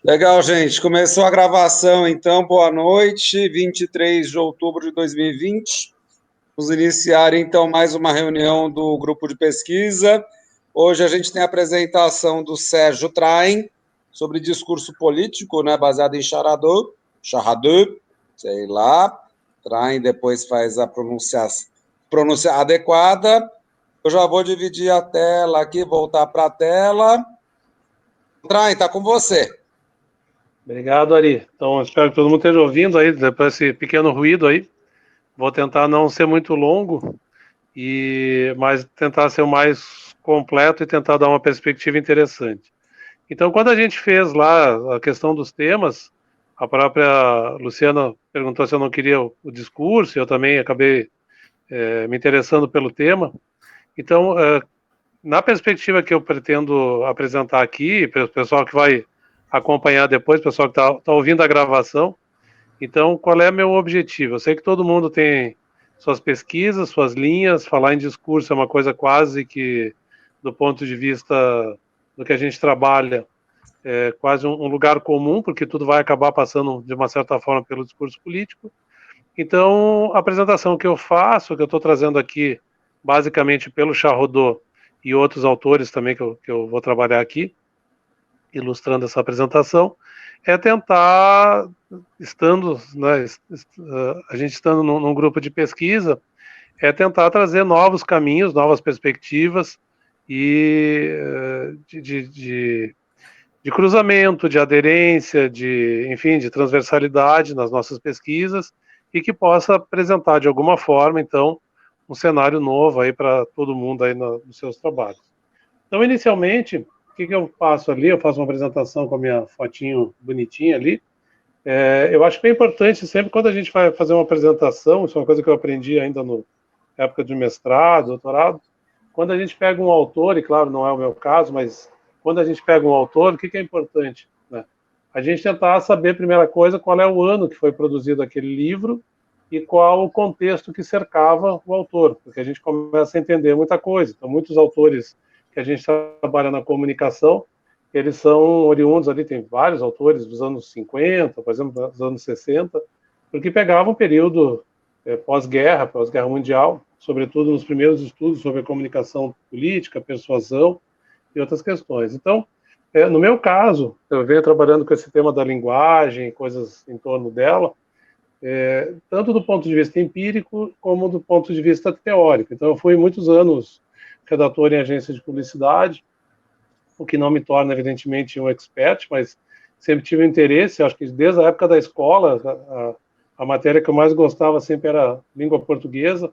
Legal, gente. Começou a gravação, então. Boa noite. 23 de outubro de 2020. Vamos iniciar, então, mais uma reunião do grupo de pesquisa. Hoje a gente tem a apresentação do Sérgio Traem sobre discurso político, né, baseado em Charradot, sei lá. Traem depois faz a pronúncia adequada. Eu já vou dividir a tela aqui, voltar para a tela. Traem, está com você. Obrigado, Ari. Então, espero que todo mundo esteja ouvindo aí, depois desse pequeno ruído aí. Vou tentar não ser muito longo, mas tentar ser o mais completo e tentar dar uma perspectiva interessante. Então, quando a gente fez lá a questão dos temas, a própria Luciana perguntou se eu não queria o discurso, eu também acabei me interessando pelo tema. Então, na perspectiva que eu pretendo apresentar aqui, para o pessoal que vai acompanhar depois, pessoal que está ouvindo a gravação. Então, qual é meu objetivo? Eu sei que todo mundo tem suas pesquisas, suas linhas, falar em discurso é uma coisa quase que, do ponto de vista do que a gente trabalha, é quase um lugar comum, porque tudo vai acabar passando, de uma certa forma, pelo discurso político. Então, a apresentação que eu faço, que eu estou trazendo aqui, basicamente pelo Charrodot e outros autores também que eu vou trabalhar aqui, ilustrando essa apresentação, é tentar, a gente estando num grupo de pesquisa, é tentar trazer novos caminhos, novas perspectivas e de cruzamento, de aderência, enfim, de transversalidade nas nossas pesquisas e que possa apresentar de alguma forma, então, um cenário novo aí para todo mundo aí nos seus trabalhos. Então, inicialmente, o que eu faço ali? Eu faço uma apresentação com a minha fotinho bonitinha ali. Eu acho bem importante sempre, quando a gente vai fazer uma apresentação, isso é uma coisa que eu aprendi ainda na época de mestrado, doutorado, quando a gente pega um autor, e claro, não é o meu caso, mas quando a gente pega um autor, o que é importante? Né? A gente tentar saber, primeira coisa, qual é o ano que foi produzido aquele livro e qual o contexto que cercava o autor, porque a gente começa a entender muita coisa. Então, muitos autores que a gente trabalha na comunicação, eles são oriundos ali, tem vários autores dos anos 50, por exemplo, dos anos 60, porque pegavam um período pós-guerra mundial, sobretudo nos primeiros estudos sobre a comunicação política, persuasão e outras questões. Então, no meu caso, eu venho trabalhando com esse tema da linguagem, coisas em torno dela, tanto do ponto de vista empírico como do ponto de vista teórico. Então, eu fui muitos anos redator em agência de publicidade, o que não me torna, evidentemente, um expert, mas sempre tive interesse, acho que desde a época da escola, a matéria que eu mais gostava sempre era língua portuguesa,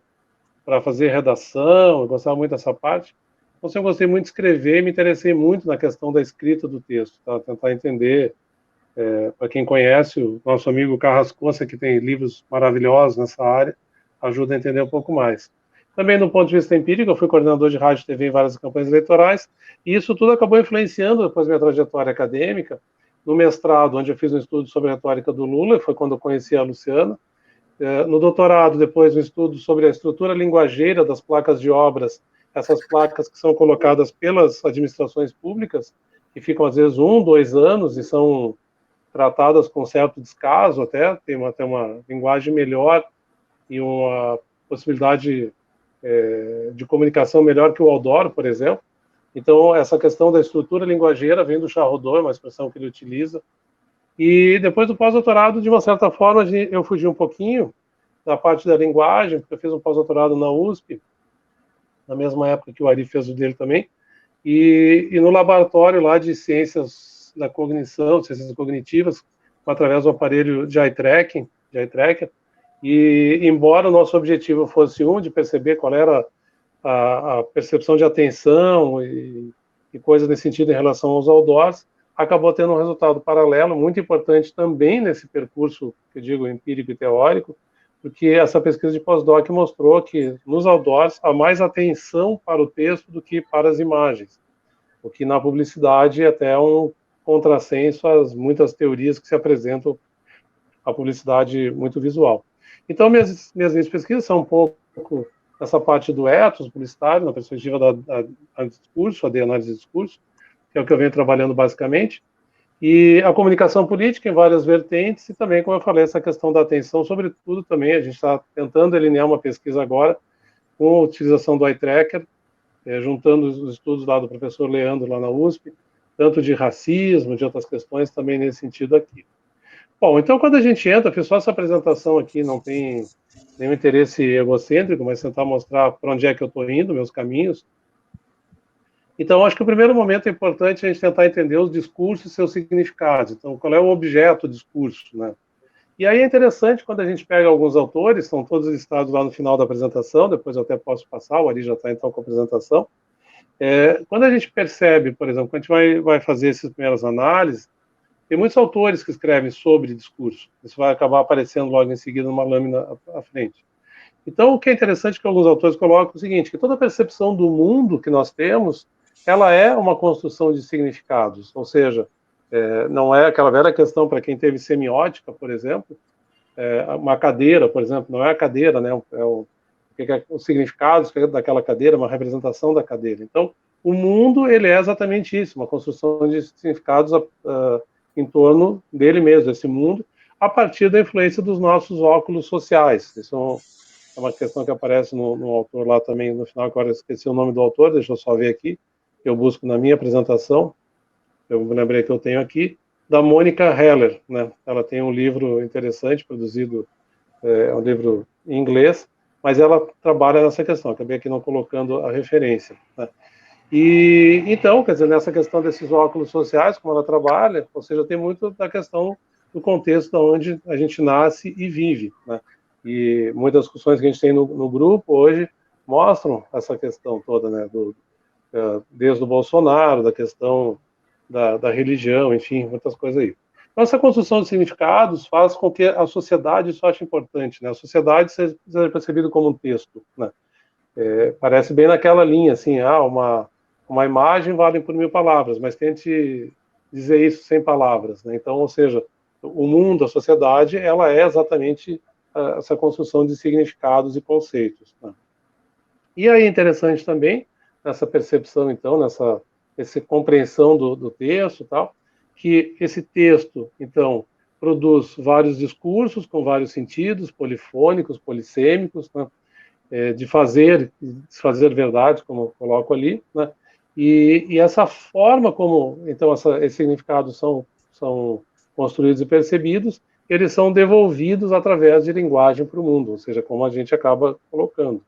para fazer redação, eu gostava muito dessa parte. Então, eu gostei muito de escrever e me interessei muito na questão da escrita do texto, tá? Tentar entender, para quem conhece, o nosso amigo Carrascosa, que tem livros maravilhosos nessa área, ajuda a entender um pouco mais. Também, do ponto de vista empírico, eu fui coordenador de rádio e TV em várias campanhas eleitorais, e isso tudo acabou influenciando depois minha trajetória acadêmica. No mestrado, onde eu fiz um estudo sobre a retórica do Lula, foi quando eu conheci a Luciana. No doutorado, depois, um estudo sobre a estrutura linguageira das placas de obras, essas placas que são colocadas pelas administrações públicas, que ficam, às vezes, 1, 2 anos e são tratadas com certo descaso até, tem uma linguagem melhor e uma possibilidade de comunicação melhor que o Aldoro, por exemplo. Então, essa questão da estrutura linguageira vem do Charrodot, uma expressão que ele utiliza. E depois do pós-doutorado, de uma certa forma, eu fugi um pouquinho da parte da linguagem, porque eu fiz um pós-doutorado na USP, na mesma época que o Ari fez o dele também, e no laboratório lá de ciências da cognição, ciências cognitivas, através do aparelho de eye tracker, e embora o nosso objetivo fosse de perceber qual era a percepção de atenção e coisas nesse sentido em relação aos outdoors, acabou tendo um resultado paralelo, muito importante também nesse percurso, que eu digo, empírico e teórico, porque essa pesquisa de pós-doc mostrou que nos outdoors há mais atenção para o texto do que para as imagens, o que na publicidade é até um contrassenso às muitas teorias que se apresentam à publicidade muito visual. Então, minhas pesquisas são um pouco essa parte do ethos publicitário, na perspectiva da discurso, da análise de discurso, que é o que eu venho trabalhando basicamente, e a comunicação política em várias vertentes, e também, como eu falei, essa questão da atenção, sobretudo também, a gente está tentando delinear uma pesquisa agora com a utilização do eye tracker, juntando os estudos lá do professor Leandro, lá na USP, tanto de racismo, de outras questões, também nesse sentido aqui. Bom, então quando a gente entra, fiz só essa apresentação aqui, não tem nenhum interesse egocêntrico, mas tentar mostrar para onde é que eu estou indo, meus caminhos. Então, acho que o primeiro momento é importante a gente tentar entender os discursos e seus significados. Então, qual é o objeto do discurso, né? E aí é interessante quando a gente pega alguns autores, são todos listados lá no final da apresentação, depois eu até posso passar, o Ari já está então com a apresentação. Quando a gente percebe, por exemplo, quando a gente vai fazer essas primeiras análises, tem muitos autores que escrevem sobre discurso. Isso vai acabar aparecendo logo em seguida numa lâmina à frente. Então, o que é interessante é que alguns autores colocam o seguinte, que toda percepção do mundo que nós temos, ela é uma construção de significados, ou seja, não é aquela velha questão para quem teve semiótica, por exemplo, uma cadeira, por exemplo, não é a cadeira, né, os significados daquela cadeira, uma representação da cadeira. Então, o mundo, ele é exatamente isso, uma construção de significados em torno dele mesmo, desse mundo, a partir da influência dos nossos óculos sociais. Isso é uma questão que aparece no autor lá também, no final, agora eu esqueci o nome do autor, deixa eu só ver aqui, eu busco na minha apresentação, eu me lembrei que eu tenho aqui, da Mônica Heller, né? Ela tem um livro interessante, produzido, é um livro em inglês, mas ela trabalha nessa questão, acabei aqui não colocando a referência, né? E, então, quer dizer, nessa questão desses óculos sociais, como ela trabalha, ou seja, tem muito da questão do contexto onde a gente nasce e vive, né? E muitas discussões que a gente tem no grupo hoje mostram essa questão toda, né, desde o Bolsonaro, da questão da religião, enfim, muitas coisas aí. Então, essa construção de significados faz com que a sociedade, isso eu acho importante, né, a sociedade seja percebida como um texto, né? Parece bem naquela linha, assim, uma imagem vale por 1000 palavras, mas tente dizer isso sem palavras, né? Então, ou seja, o mundo, a sociedade, ela é exatamente essa construção de significados e conceitos, né? E aí é interessante também, nessa percepção, então, essa compreensão do texto e tal, que esse texto, então, produz vários discursos com vários sentidos, polifônicos, polissêmicos, né? De fazer e desfazer verdade, como eu coloco ali, né? E essa forma como, então, esses significados são construídos e percebidos, eles são devolvidos através de linguagem para o mundo, ou seja, como a gente acaba colocando.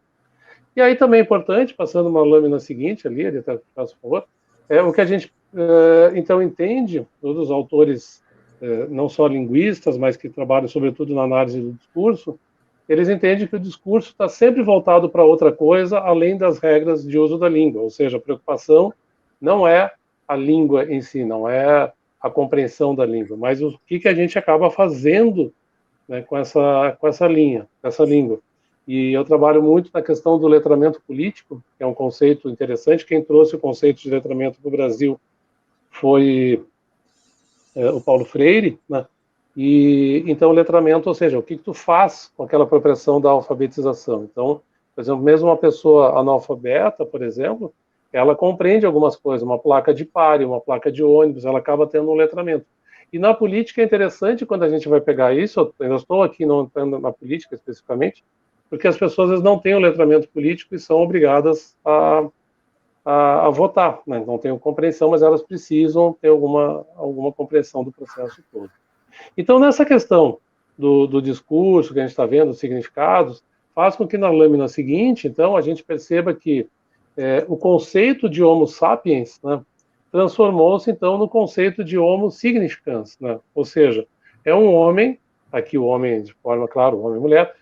E aí também é importante, passando uma lâmina seguinte ali, até por favor, o que a gente, então, entende, todos os autores, não só linguistas, mas que trabalham sobretudo na análise do discurso, eles entendem que o discurso está sempre voltado para outra coisa, além das regras de uso da língua, ou seja, a preocupação não é a língua em si, não é a compreensão da língua, mas o que a gente acaba fazendo, né, com essa língua. E eu trabalho muito na questão do letramento político, que é um conceito interessante. Quem trouxe o conceito de letramento para o Brasil foi o Paulo Freire, né? E então o letramento, ou seja, o que tu faz com aquela apropriação da alfabetização. Então, por exemplo, mesmo uma pessoa analfabeta, por exemplo, ela compreende algumas coisas, uma placa de pare, uma placa de ônibus, ela acaba tendo um letramento. E na política é interessante quando a gente vai pegar isso, eu ainda estou aqui não entrando na política especificamente, porque as pessoas às vezes não têm o letramento político e são obrigadas a votar, né? Não têm compreensão, mas elas precisam ter alguma compreensão do processo todo. Então, nessa questão do discurso que a gente está vendo, os significados, faz com que na lâmina seguinte, então, a gente perceba que o conceito de Homo sapiens, né, transformou-se, então, no conceito de Homo significans, né? Ou seja, é um homem, aqui o homem de forma, claro, homem e mulher,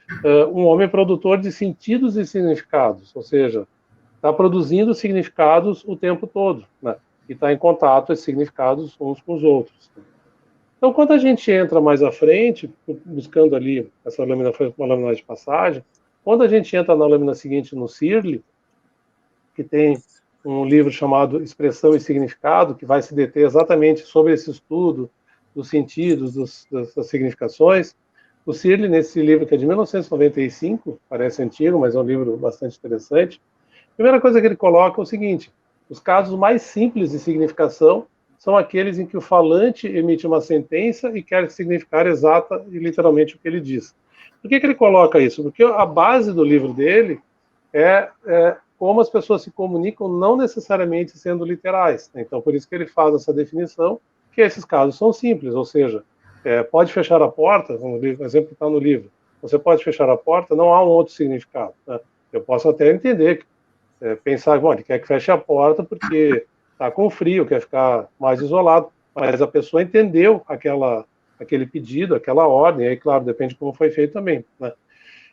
um homem produtor de sentidos e significados, ou seja, está produzindo significados o tempo todo, né? E está em contato esses significados uns com os outros. Então, quando a gente entra mais à frente, buscando ali, essa lâmina foi uma lâmina de passagem, quando a gente entra na lâmina seguinte, no Searle, que tem um livro chamado Expressão e Significado, que vai se deter exatamente sobre esse estudo dos sentidos, das significações, o Searle, nesse livro que é de 1995, parece antigo, mas é um livro bastante interessante, a primeira coisa que ele coloca é o seguinte: Os casos mais simples de significação são aqueles em que o falante emite uma sentença e quer significar exata e literalmente o que ele diz. Por que ele coloca isso? Porque a base do livro dele é como as pessoas se comunicam, não necessariamente sendo literais. Então, por isso que ele faz essa definição, que esses casos são simples, ou seja, pode fechar a porta, o exemplo que está no livro, você pode fechar a porta, não há um outro significado. Né? Eu posso até entender, pensar, bom, ele quer que feche a porta porque está com frio, quer ficar mais isolado, mas a pessoa entendeu aquele pedido, aquela ordem, aí, claro, depende de como foi feito também, né?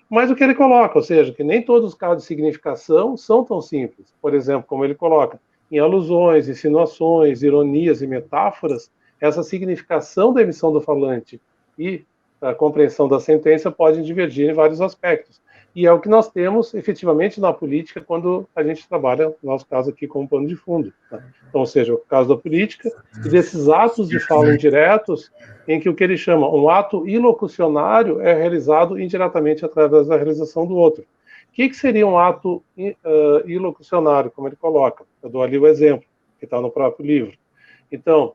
Mas o que ele coloca, ou seja, que nem todos os casos de significação são tão simples. Por exemplo, como ele coloca, em alusões, insinuações, ironias e metáforas, essa significação da emissão do falante e a compreensão da sentença podem divergir em vários aspectos. E é o que nós temos, efetivamente, na política, quando a gente trabalha, no nosso caso aqui, como pano de fundo. Né? Então, ou seja, o caso da política e desses atos de fala indiretos, em que o que ele chama um ato ilocucionário é realizado indiretamente através da realização do outro. O que seria um ato ilocucionário, como ele coloca? Eu dou ali o exemplo, que está no próprio livro. Então,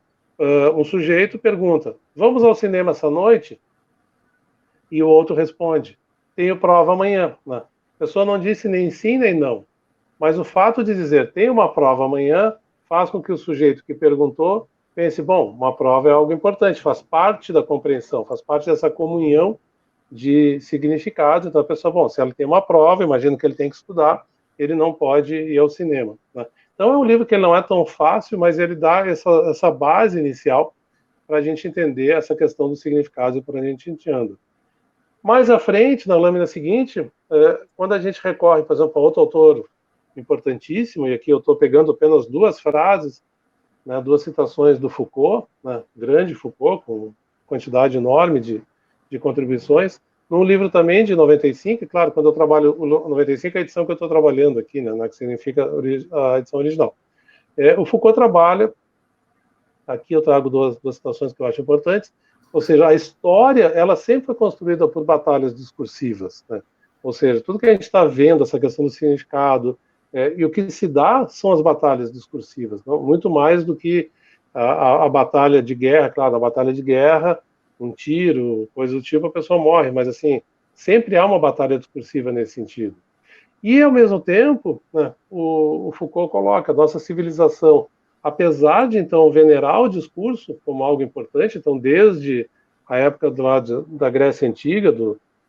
um sujeito pergunta, vamos ao cinema essa noite? E o outro responde, tenho prova amanhã. Né? A pessoa não disse nem sim nem não, mas o fato de dizer tenho uma prova amanhã faz com que o sujeito que perguntou pense, bom, uma prova é algo importante, faz parte da compreensão, faz parte dessa comunhão de significados. Então a pessoa, bom, se ela tem uma prova, imagino que ele tem que estudar, ele não pode ir ao cinema. Né? Então é um livro que ele não é tão fácil, mas ele dá essa base inicial para a gente entender essa questão do significado e para onde a gente anda. Mais à frente, na lâmina seguinte, quando a gente recorre, por exemplo, a outro autor importantíssimo, e aqui eu estou pegando apenas duas frases, né, duas citações do Foucault, né, grande Foucault, com quantidade enorme de contribuições, num livro também de 95, e claro, quando eu trabalho, o 95 é a edição que eu estou trabalhando aqui, né, que significa a edição original. O Foucault trabalha, aqui eu trago duas citações que eu acho importantes, ou seja, a história, ela sempre foi construída por batalhas discursivas, né? Ou seja, tudo que a gente está vendo, essa questão do significado, e o que se dá são as batalhas discursivas, não? Muito mais do que a batalha de guerra. Claro, a batalha de guerra, um tiro, coisa do tipo, a pessoa morre, mas assim, sempre há uma batalha discursiva nesse sentido. E, ao mesmo tempo, né, o Foucault coloca a nossa civilização, apesar de, então, venerar o discurso como algo importante, então, desde a época da Grécia Antiga,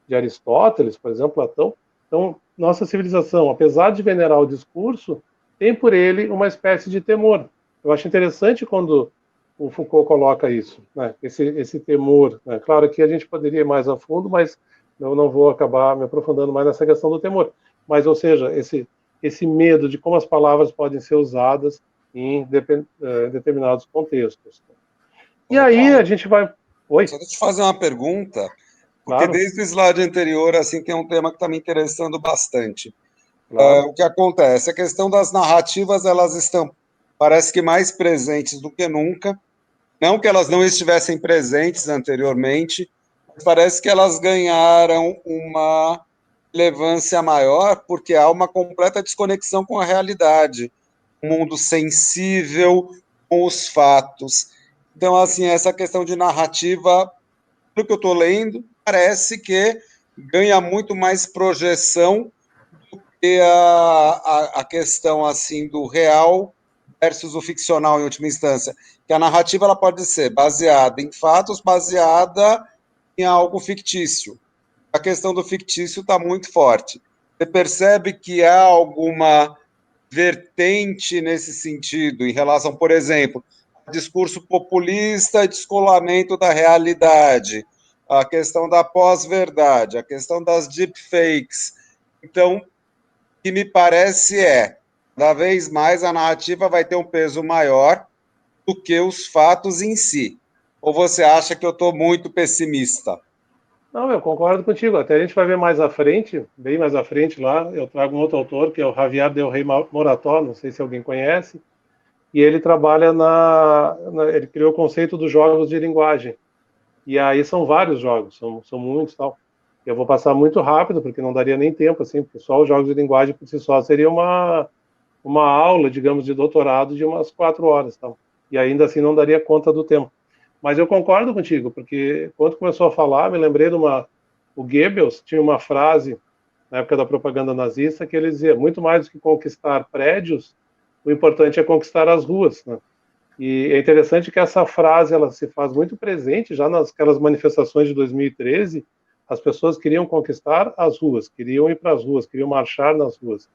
de Aristóteles, por exemplo, Platão, então, nossa civilização, apesar de venerar o discurso, tem por ele uma espécie de temor. Eu acho interessante quando o Foucault coloca isso, né, esse temor. Né? Claro que a gente poderia ir mais a fundo, mas eu não vou acabar me aprofundando mais nessa questão do temor. Mas, ou seja, esse medo de como as palavras podem ser usadas em determinados contextos. E aí a gente vai... Oi? Só deixa eu te fazer uma pergunta, porque Claro. desde o slide anterior, assim, tem um tema que está me interessando bastante. Claro. O que acontece? A questão das narrativas, elas estão, parece que mais presentes do que nunca. Não que elas não estivessem presentes anteriormente, mas parece que elas ganharam uma relevância maior porque há uma completa desconexão com a realidade, um mundo sensível com os fatos. Então, assim, essa questão de narrativa, pelo que eu estou lendo, parece que ganha muito mais projeção do que a questão assim do real versus o ficcional em última instância. Que a narrativa ela pode ser baseada em fatos, baseada em algo fictício. A questão do fictício está muito forte. Você percebe que há alguma vertente nesse sentido, em relação, por exemplo, ao discurso populista e descolamento da realidade, a questão da pós-verdade, a questão das deepfakes. Então, o que me parece cada vez mais a narrativa vai ter um peso maior do que os fatos em si. Ou você acha que eu estou muito pessimista? Não, eu concordo contigo. Até a gente vai ver mais à frente, bem mais à frente lá, eu trago um outro autor, que é o Javier Del Rey Morató, não sei se alguém conhece, e ele trabalha ele criou o conceito dos jogos de linguagem. E aí são vários jogos, são muitos e tal. Eu vou passar muito rápido, porque não daria nem tempo, assim, porque só os jogos de linguagem por si só seria uma aula, digamos, de doutorado de umas 4 horas, então, e ainda assim não daria conta do tempo. Mas eu concordo contigo, porque quando começou a falar, me lembrei de o Goebbels tinha uma frase na época da propaganda nazista que ele dizia: muito mais do que conquistar prédios, o importante é conquistar as ruas, né? E é interessante que essa frase ela se faz muito presente já nasquelas manifestações de 2013. As pessoas queriam conquistar as ruas, queriam ir para as ruas, queriam marchar nas ruas.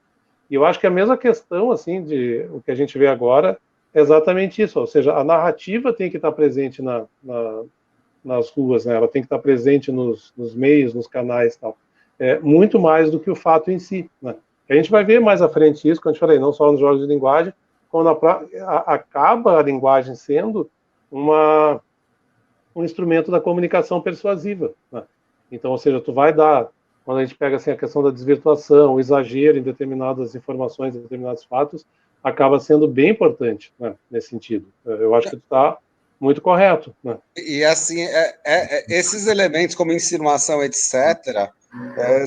E eu acho que a mesma questão, assim, de o que a gente vê agora é exatamente isso, ou seja, a narrativa tem que estar presente nas ruas, né? Ela tem que estar presente nos meios, nos canais e tal. Muito mais do que o fato em si, né? A gente vai ver mais à frente isso, quando eu falei, não só nos jogos de linguagem, quando acaba a linguagem sendo um instrumento da comunicação persuasiva, né? Então, ou seja, tu vai dar, quando a gente pega assim, a questão da desvirtuação, o exagero em determinadas informações, em determinados fatos, acaba sendo bem importante, né, nesse sentido. Eu acho que tu está muito correto, né? E assim, esses elementos como insinuação, etc.,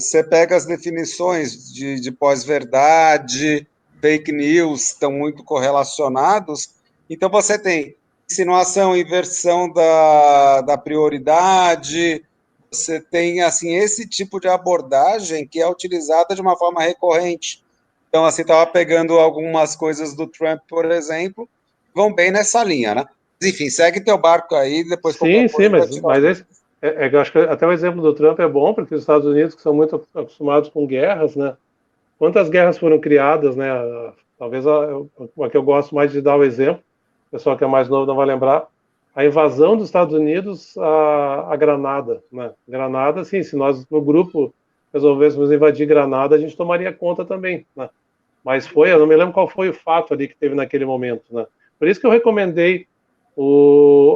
você pega as definições de pós-verdade, fake news, estão muito correlacionados. Então, você tem insinuação, inversão da prioridade, você tem assim esse tipo de abordagem que é utilizada de uma forma recorrente. Então, assim, estava pegando algumas coisas do Trump, por exemplo, vão bem nessa linha, né? Enfim, segue teu barco aí, depois Sim, qualquer sim, coisa vai mas, tirar. mas eu acho que até o exemplo do Trump é bom, porque os Estados Unidos, que são muito acostumados com guerras, né? Quantas guerras foram criadas, né? Talvez a que eu gosto mais de dar o exemplo, o pessoal que é mais novo não vai lembrar, a invasão dos Estados Unidos a Granada, né? Granada, sim, se nós no grupo resolvêssemos invadir Granada, a gente tomaria conta também, né? Mas eu não me lembro qual foi o fato ali que teve naquele momento, né? Por isso que eu recomendei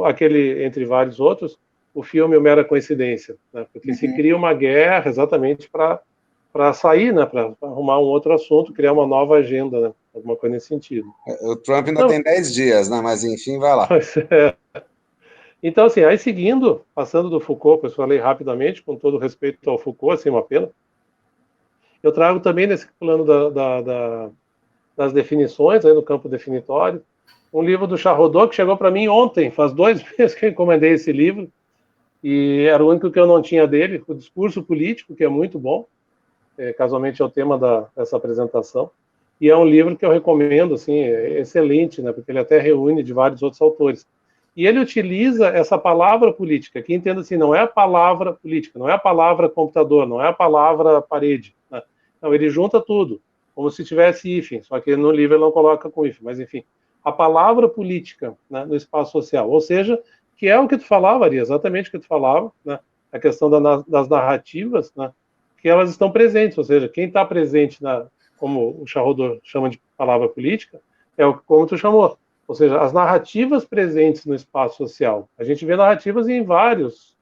aquele, entre vários outros, o filme O Mera Coincidência, né? Porque se cria uma guerra exatamente para sair, né? Para arrumar um outro assunto, criar uma nova agenda, né? Alguma coisa nesse sentido. O Trump ainda Não, tem 10 dias, né? Mas enfim, vai lá. então, assim, aí seguindo, passando do Foucault, que eu falei rapidamente, com todo respeito ao Foucault, assim, uma pena, eu trago também nesse plano das definições, aí no campo definitório, um livro do Charrodot que chegou para mim ontem, faz 2 meses que eu encomendei esse livro, e era o único que eu não tinha dele, o Discurso Político, que é muito bom, casualmente é o tema dessa apresentação, e é um livro que eu recomendo, assim, excelente, né, porque ele até reúne de vários outros autores. E ele utiliza essa palavra política, que entenda assim, não é a palavra política, não é a palavra computador, não é a palavra parede, né? Não, ele junta tudo, como se tivesse hífen, só que no livro ele não coloca com hífen, mas enfim, a palavra política, né, no espaço social, ou seja, que é o que tu falava, Ari, exatamente o que tu falava, né, a questão das narrativas, né, que elas estão presentes, ou seja, quem está presente como o Charrodot chama de palavra política, como tu chamou, ou seja, as narrativas presentes no espaço social. A gente vê narrativas em várias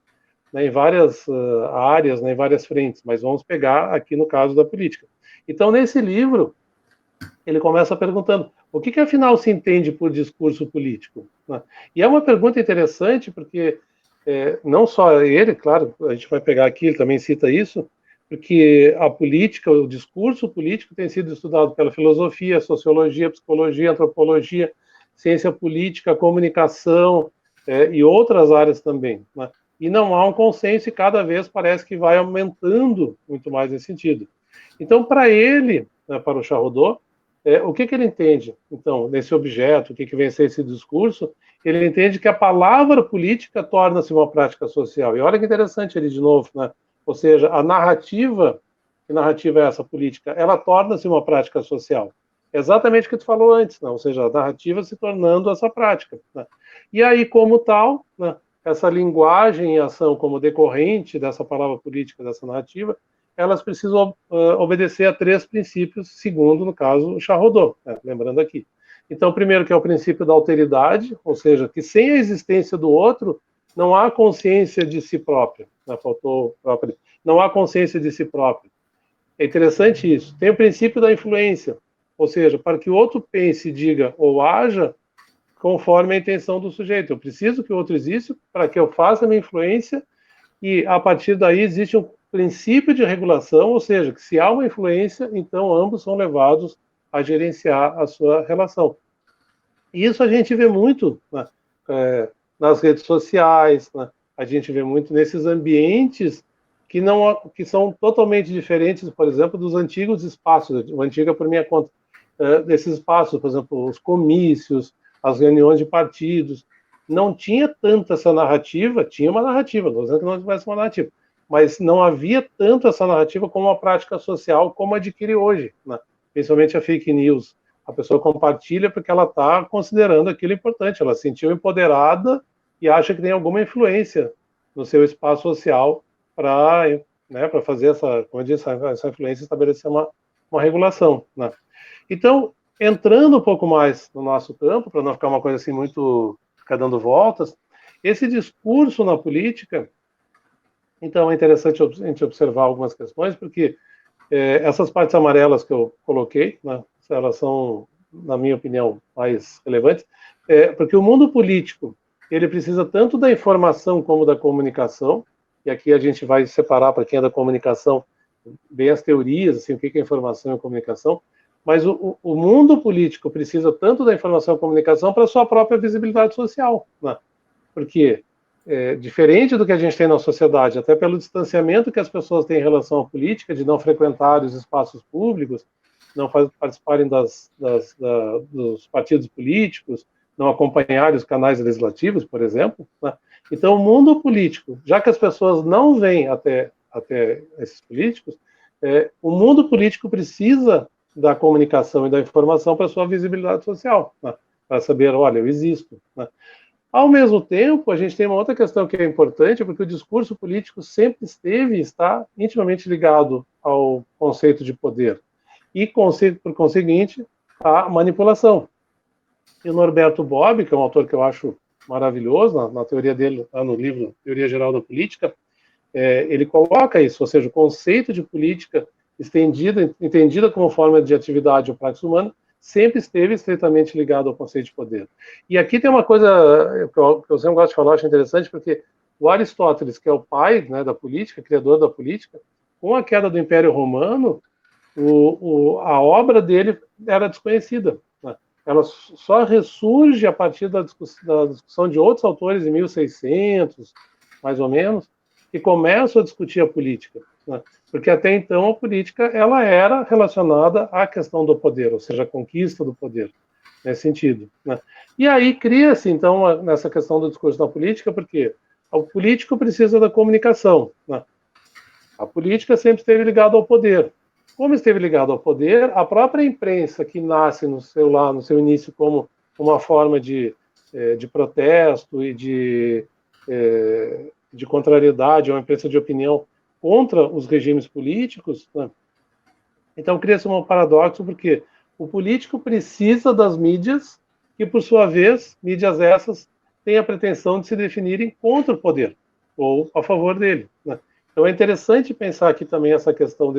áreas, né, em várias frentes, mas vamos pegar aqui no caso da política. Então, nesse livro, ele começa perguntando o que afinal se entende por discurso político, né? E é uma pergunta interessante, porque não só ele, claro, a gente vai pegar aqui, ele também cita isso, porque a política, o discurso político tem sido estudado pela filosofia, sociologia, psicologia, antropologia, ciência política, comunicação e outras áreas também, né? E não há um consenso e cada vez parece que vai aumentando muito mais nesse sentido. Então, para ele, né, para o Charrodot, o que ele entende, então, nesse objeto, o que vem a ser esse discurso? Ele entende que a palavra política torna-se uma prática social. E olha que interessante ele de novo, né? Ou seja, a narrativa, que narrativa é essa política? Ela torna-se uma prática social. Exatamente o que tu falou antes, né? Ou seja, a narrativa se tornando essa prática, né? E aí, como tal, né, essa linguagem e ação como decorrente dessa palavra política, dessa narrativa, elas precisam obedecer a 3 princípios, segundo, no caso, o Charrodot, né? Lembrando aqui. Então, primeiro que é o princípio da alteridade, ou seja, que sem a existência do outro, não há consciência de si próprio, né? Faltou próprio. Não há consciência de si próprio. É interessante isso. Tem o princípio da influência, ou seja, para que o outro pense, diga ou haja conforme a intenção do sujeito. Eu preciso que o outro exista para que eu faça a minha influência e, a partir daí, existe um princípio de regulação, ou seja, que se há uma influência, então ambos são levados a gerenciar a sua relação. E isso a gente vê muito, né, nas redes sociais, né, a gente vê muito nesses ambientes que são totalmente diferentes, por exemplo, dos antigos espaços, o antigo é por minha conta, desses espaços, por exemplo, os comícios, as reuniões de partidos, não tinha tanta essa narrativa, tinha uma narrativa, não dizendo que não tivesse uma narrativa, mas não havia tanto essa narrativa como uma prática social como adquire hoje, né? Principalmente a fake news. A pessoa compartilha porque ela está considerando aquilo importante, ela se sentiu empoderada e acha que tem alguma influência no seu espaço social para, né, para fazer essa, como eu disse, essa influência estabelecer uma regulação, né? Então, entrando um pouco mais no nosso campo, para não ficar uma coisa assim muito ficar dando voltas, esse discurso na política, então é interessante a gente observar algumas questões, porque essas partes amarelas que eu coloquei, né, elas são, na minha opinião, mais relevantes, porque o mundo político, ele precisa tanto da informação como da comunicação, e aqui a gente vai separar, para quem é da comunicação, bem as teorias, assim, o que é informação e comunicação, mas o mundo político precisa tanto da informação e comunicação para a sua própria visibilidade social, né? Porque, diferente do que a gente tem na sociedade, até pelo distanciamento que as pessoas têm em relação à política, de não frequentar os espaços públicos, não participarem dos partidos políticos, não acompanharem os canais legislativos, por exemplo, né? Então, o mundo político, já que as pessoas não vêm até esses políticos, o mundo político precisa da comunicação e da informação para sua visibilidade social, né? Para saber, olha, eu existo, né? Ao mesmo tempo, a gente tem uma outra questão que é importante, porque o discurso político sempre esteve e está intimamente ligado ao conceito de poder e, por conseguinte, à manipulação. E o Norberto Bobbio, que é um autor que eu acho maravilhoso, na teoria dele, no livro Teoria Geral da Política, ele coloca isso, ou seja, o conceito de política entendida como forma de atividade ou prática humana, sempre esteve estreitamente ligado ao conceito de poder. E aqui tem uma coisa que eu sempre gosto de falar, acho interessante, porque o Aristóteles, que é o pai, né, da política, criador da política, com a queda do Império Romano, a obra dele era desconhecida, né? Ela só ressurge a partir da discussão de outros autores em 1600, mais ou menos, que começam a discutir a política, né? Porque até então a política ela era relacionada à questão do poder, ou seja, a conquista do poder, nesse sentido, né? E aí cria-se, então, nessa questão do discurso da política, porque o político precisa da comunicação, né? A política sempre esteve ligada ao poder. Como esteve ligado ao poder, a própria imprensa, que nasce no seu início como uma forma de protesto e de contrariedade, uma imprensa de opinião contra os regimes políticos, né? Então cria-se um paradoxo, porque o político precisa das mídias, que por sua vez, mídias essas têm a pretensão de se definirem contra o poder, ou a favor dele, né? Então é interessante pensar aqui também essa questão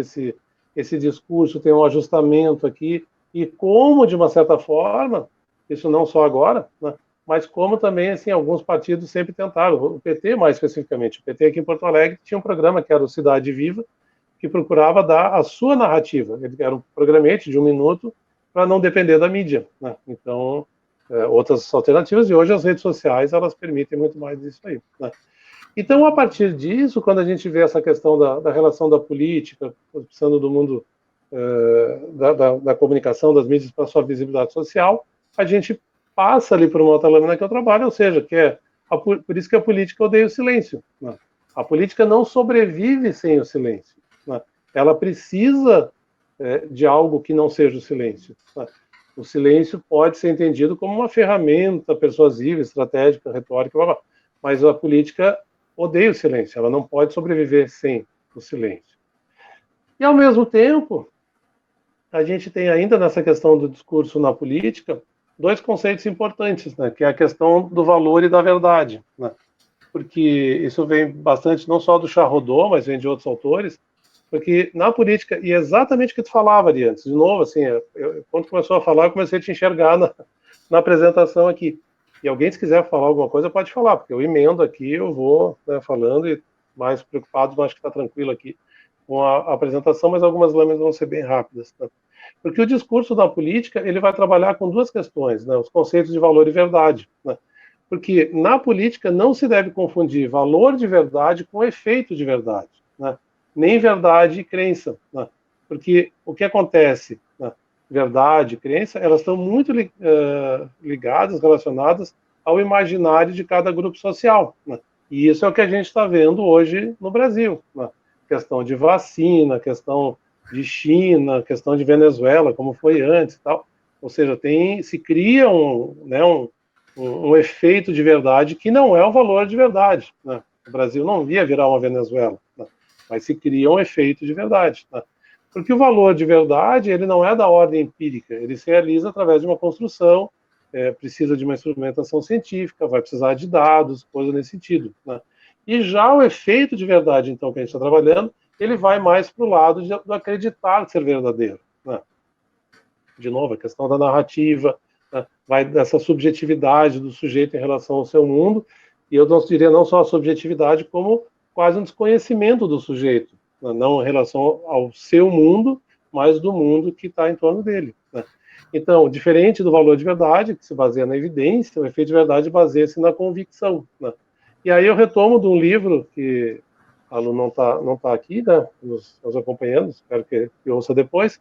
esse discurso, tem um ajustamento aqui, e como, de uma certa forma, isso não só agora, né, mas como também, assim, alguns partidos sempre tentaram, o PT mais especificamente, o PT aqui em Porto Alegre tinha um programa que era o Cidade Viva, que procurava dar a sua narrativa, ele era um programete de 1 minuto, para não depender da mídia, né? Então, outras alternativas, e hoje as redes sociais, elas permitem muito mais disso aí, né? Então, a partir disso, quando a gente vê essa questão da relação da política, precisando do mundo da comunicação, das mídias para sua visibilidade social, a gente passa ali por uma outra lâmina que eu trabalho, ou seja, por isso que a política odeia o silêncio, né? A política não sobrevive sem o silêncio, né? Ela precisa de algo que não seja o silêncio, né? O silêncio pode ser entendido como uma ferramenta persuasiva, estratégica, retórica, blá, blá. Mas a política odeia o silêncio, ela não pode sobreviver sem o silêncio. E, ao mesmo tempo, a gente tem ainda nessa questão do discurso na política, 2 conceitos importantes, né, que é a questão do valor e da verdade, né? Porque isso vem bastante, não só do Charrodot, mas vem de outros autores, porque na política, e exatamente o que tu falava ali antes, de novo, assim, quando começou a falar, eu comecei a te enxergar na apresentação aqui. E alguém, se quiser falar alguma coisa, pode falar, porque eu emendo aqui, eu vou, né, falando, e mais preocupado, mas acho que está tranquilo aqui com a apresentação, mas algumas lâminas vão ser bem rápidas, tá? Porque o discurso da política ele vai trabalhar com duas questões, né? Os conceitos de valor e verdade, né? Porque na política não se deve confundir valor de verdade com efeito de verdade, né? Nem verdade e crença, né? Porque o que acontece, né? Verdade e crença, elas estão muito ligadas, relacionadas ao imaginário de cada grupo social, né? E isso é o que a gente está vendo hoje no Brasil, né? Questão de vacina, questão de China, questão de Venezuela, como foi antes e tal. Ou seja, se cria um efeito de verdade que não é o valor de verdade, né? O Brasil não ia virar uma Venezuela, né? Mas se cria um efeito de verdade, né? Porque o valor de verdade ele não é da ordem empírica, ele se realiza através de uma construção, precisa de uma instrumentação científica, vai precisar de dados, coisa nesse sentido, né? E já o efeito de verdade, então, que a gente está trabalhando, ele vai mais para o lado do acreditar ser verdadeiro, né? De novo, a questão da narrativa, né? Vai dessa subjetividade do sujeito em relação ao seu mundo, e eu não diria não só a subjetividade, como quase um desconhecimento do sujeito, né? Não em relação ao seu mundo, mas do mundo que está em torno dele, né? Então, diferente do valor de verdade, que se baseia na evidência, o efeito de verdade baseia-se na convicção, né? E aí eu retomo de um livro que a Lu não tá aqui, né, nos acompanhando, espero que ouça depois.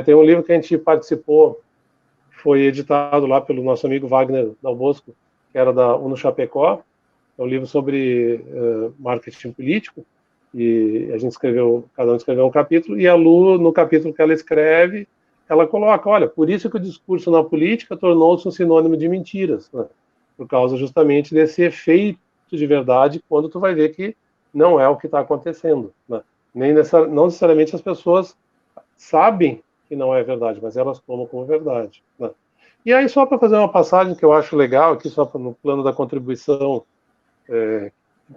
Tem um livro que a gente participou, foi editado lá pelo nosso amigo Wagner Dal Bosco, que era da Uno Chapecó. É um livro sobre marketing político, e a gente escreveu, cada um escreveu um capítulo, e a Lu, no capítulo que ela escreve, ela coloca, olha, por isso que o discurso na política tornou-se um sinônimo de mentiras, né? Por causa justamente desse efeito de verdade, quando tu vai ver que não é o que está acontecendo, né? Não necessariamente as pessoas sabem que não é verdade, mas elas tomam como verdade, né? E aí, só para fazer uma passagem que eu acho legal aqui, só no plano da contribuição,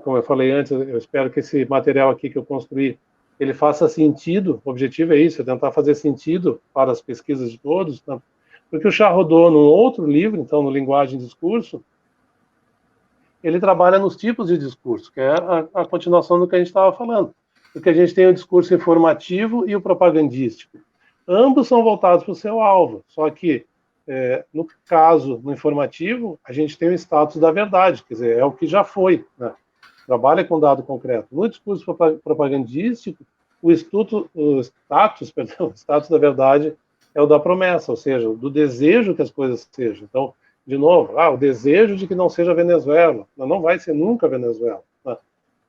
como eu falei antes, eu espero que esse material aqui que eu construí, ele faça sentido, o objetivo é isso, é tentar fazer sentido para as pesquisas de todos, né? Porque o Charrodot, num outro livro, então, no Linguagem e Discurso, ele trabalha nos tipos de discurso, que é a continuação do que a gente estava falando. Porque a gente tem o discurso informativo e o propagandístico. Ambos são voltados para o seu alvo, só que, no caso, no informativo, a gente tem o status da verdade, quer dizer, é o que já foi, né? Trabalha com dado concreto. No discurso propagandístico, o status da verdade é o da promessa, ou seja, do desejo que as coisas sejam. Então, de novo, o desejo de que não seja Venezuela. Não vai ser nunca Venezuela, né?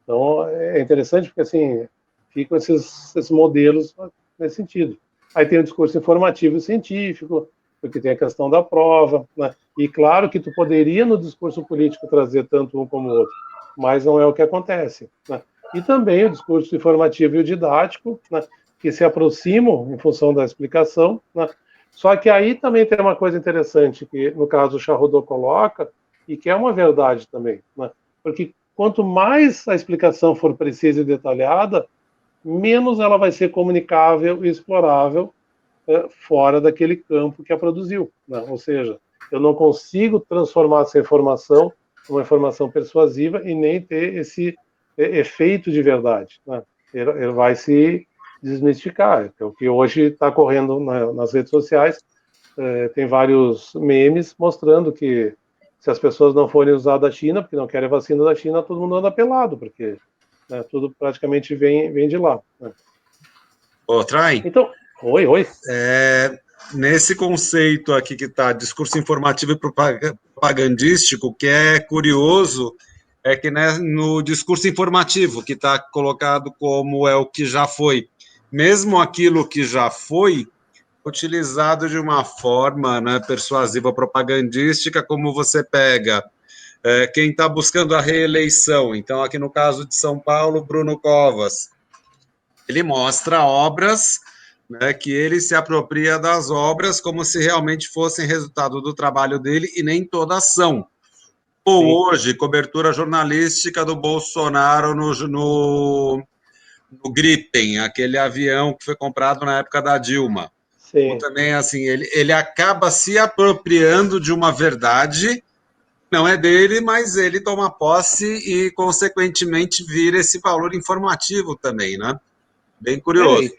Então, é interessante porque, assim, ficam esses modelos nesse sentido. Aí tem o discurso informativo e científico, porque tem a questão da prova, né? E claro que tu poderia, no discurso político, trazer tanto um como o outro, mas não é o que acontece, né? E também o discurso informativo e o didático, né, que se aproximam em função da explicação, né? Só que aí também tem uma coisa interessante que, no caso, o Charrodot coloca, e que é uma verdade também, né? Porque quanto mais a explicação for precisa e detalhada, menos ela vai ser comunicável e explorável fora daquele campo que a produziu, né? Ou seja, eu não consigo transformar essa informação numa informação persuasiva e nem ter esse efeito de verdade, né? Ele vai se desmistificar, é o que hoje está correndo nas redes sociais. Tem vários memes mostrando que se as pessoas não forem usar da China, porque não querem vacina da China, todo mundo anda pelado, porque, né, tudo praticamente vem de lá, né? Trai? Então, oi. Nesse conceito aqui que está discurso informativo e propagandístico, o que é curioso é que, né, no discurso informativo, que está colocado como é o que já foi, mesmo aquilo que já foi, utilizado de uma forma, né, persuasiva, propagandística, como você pega quem está buscando a reeleição. Então, aqui no caso de São Paulo, Bruno Covas, ele mostra obras, né, que ele se apropria das obras como se realmente fossem resultado do trabalho dele e nem toda ação. Ou Sim. hoje, cobertura jornalística do Bolsonaro no Gripen, aquele avião que foi comprado na época da Dilma. Sim. Ou também, assim, ele acaba se apropriando de uma verdade, não é dele, mas ele toma posse e, consequentemente, vira esse valor informativo também, né? Bem curioso.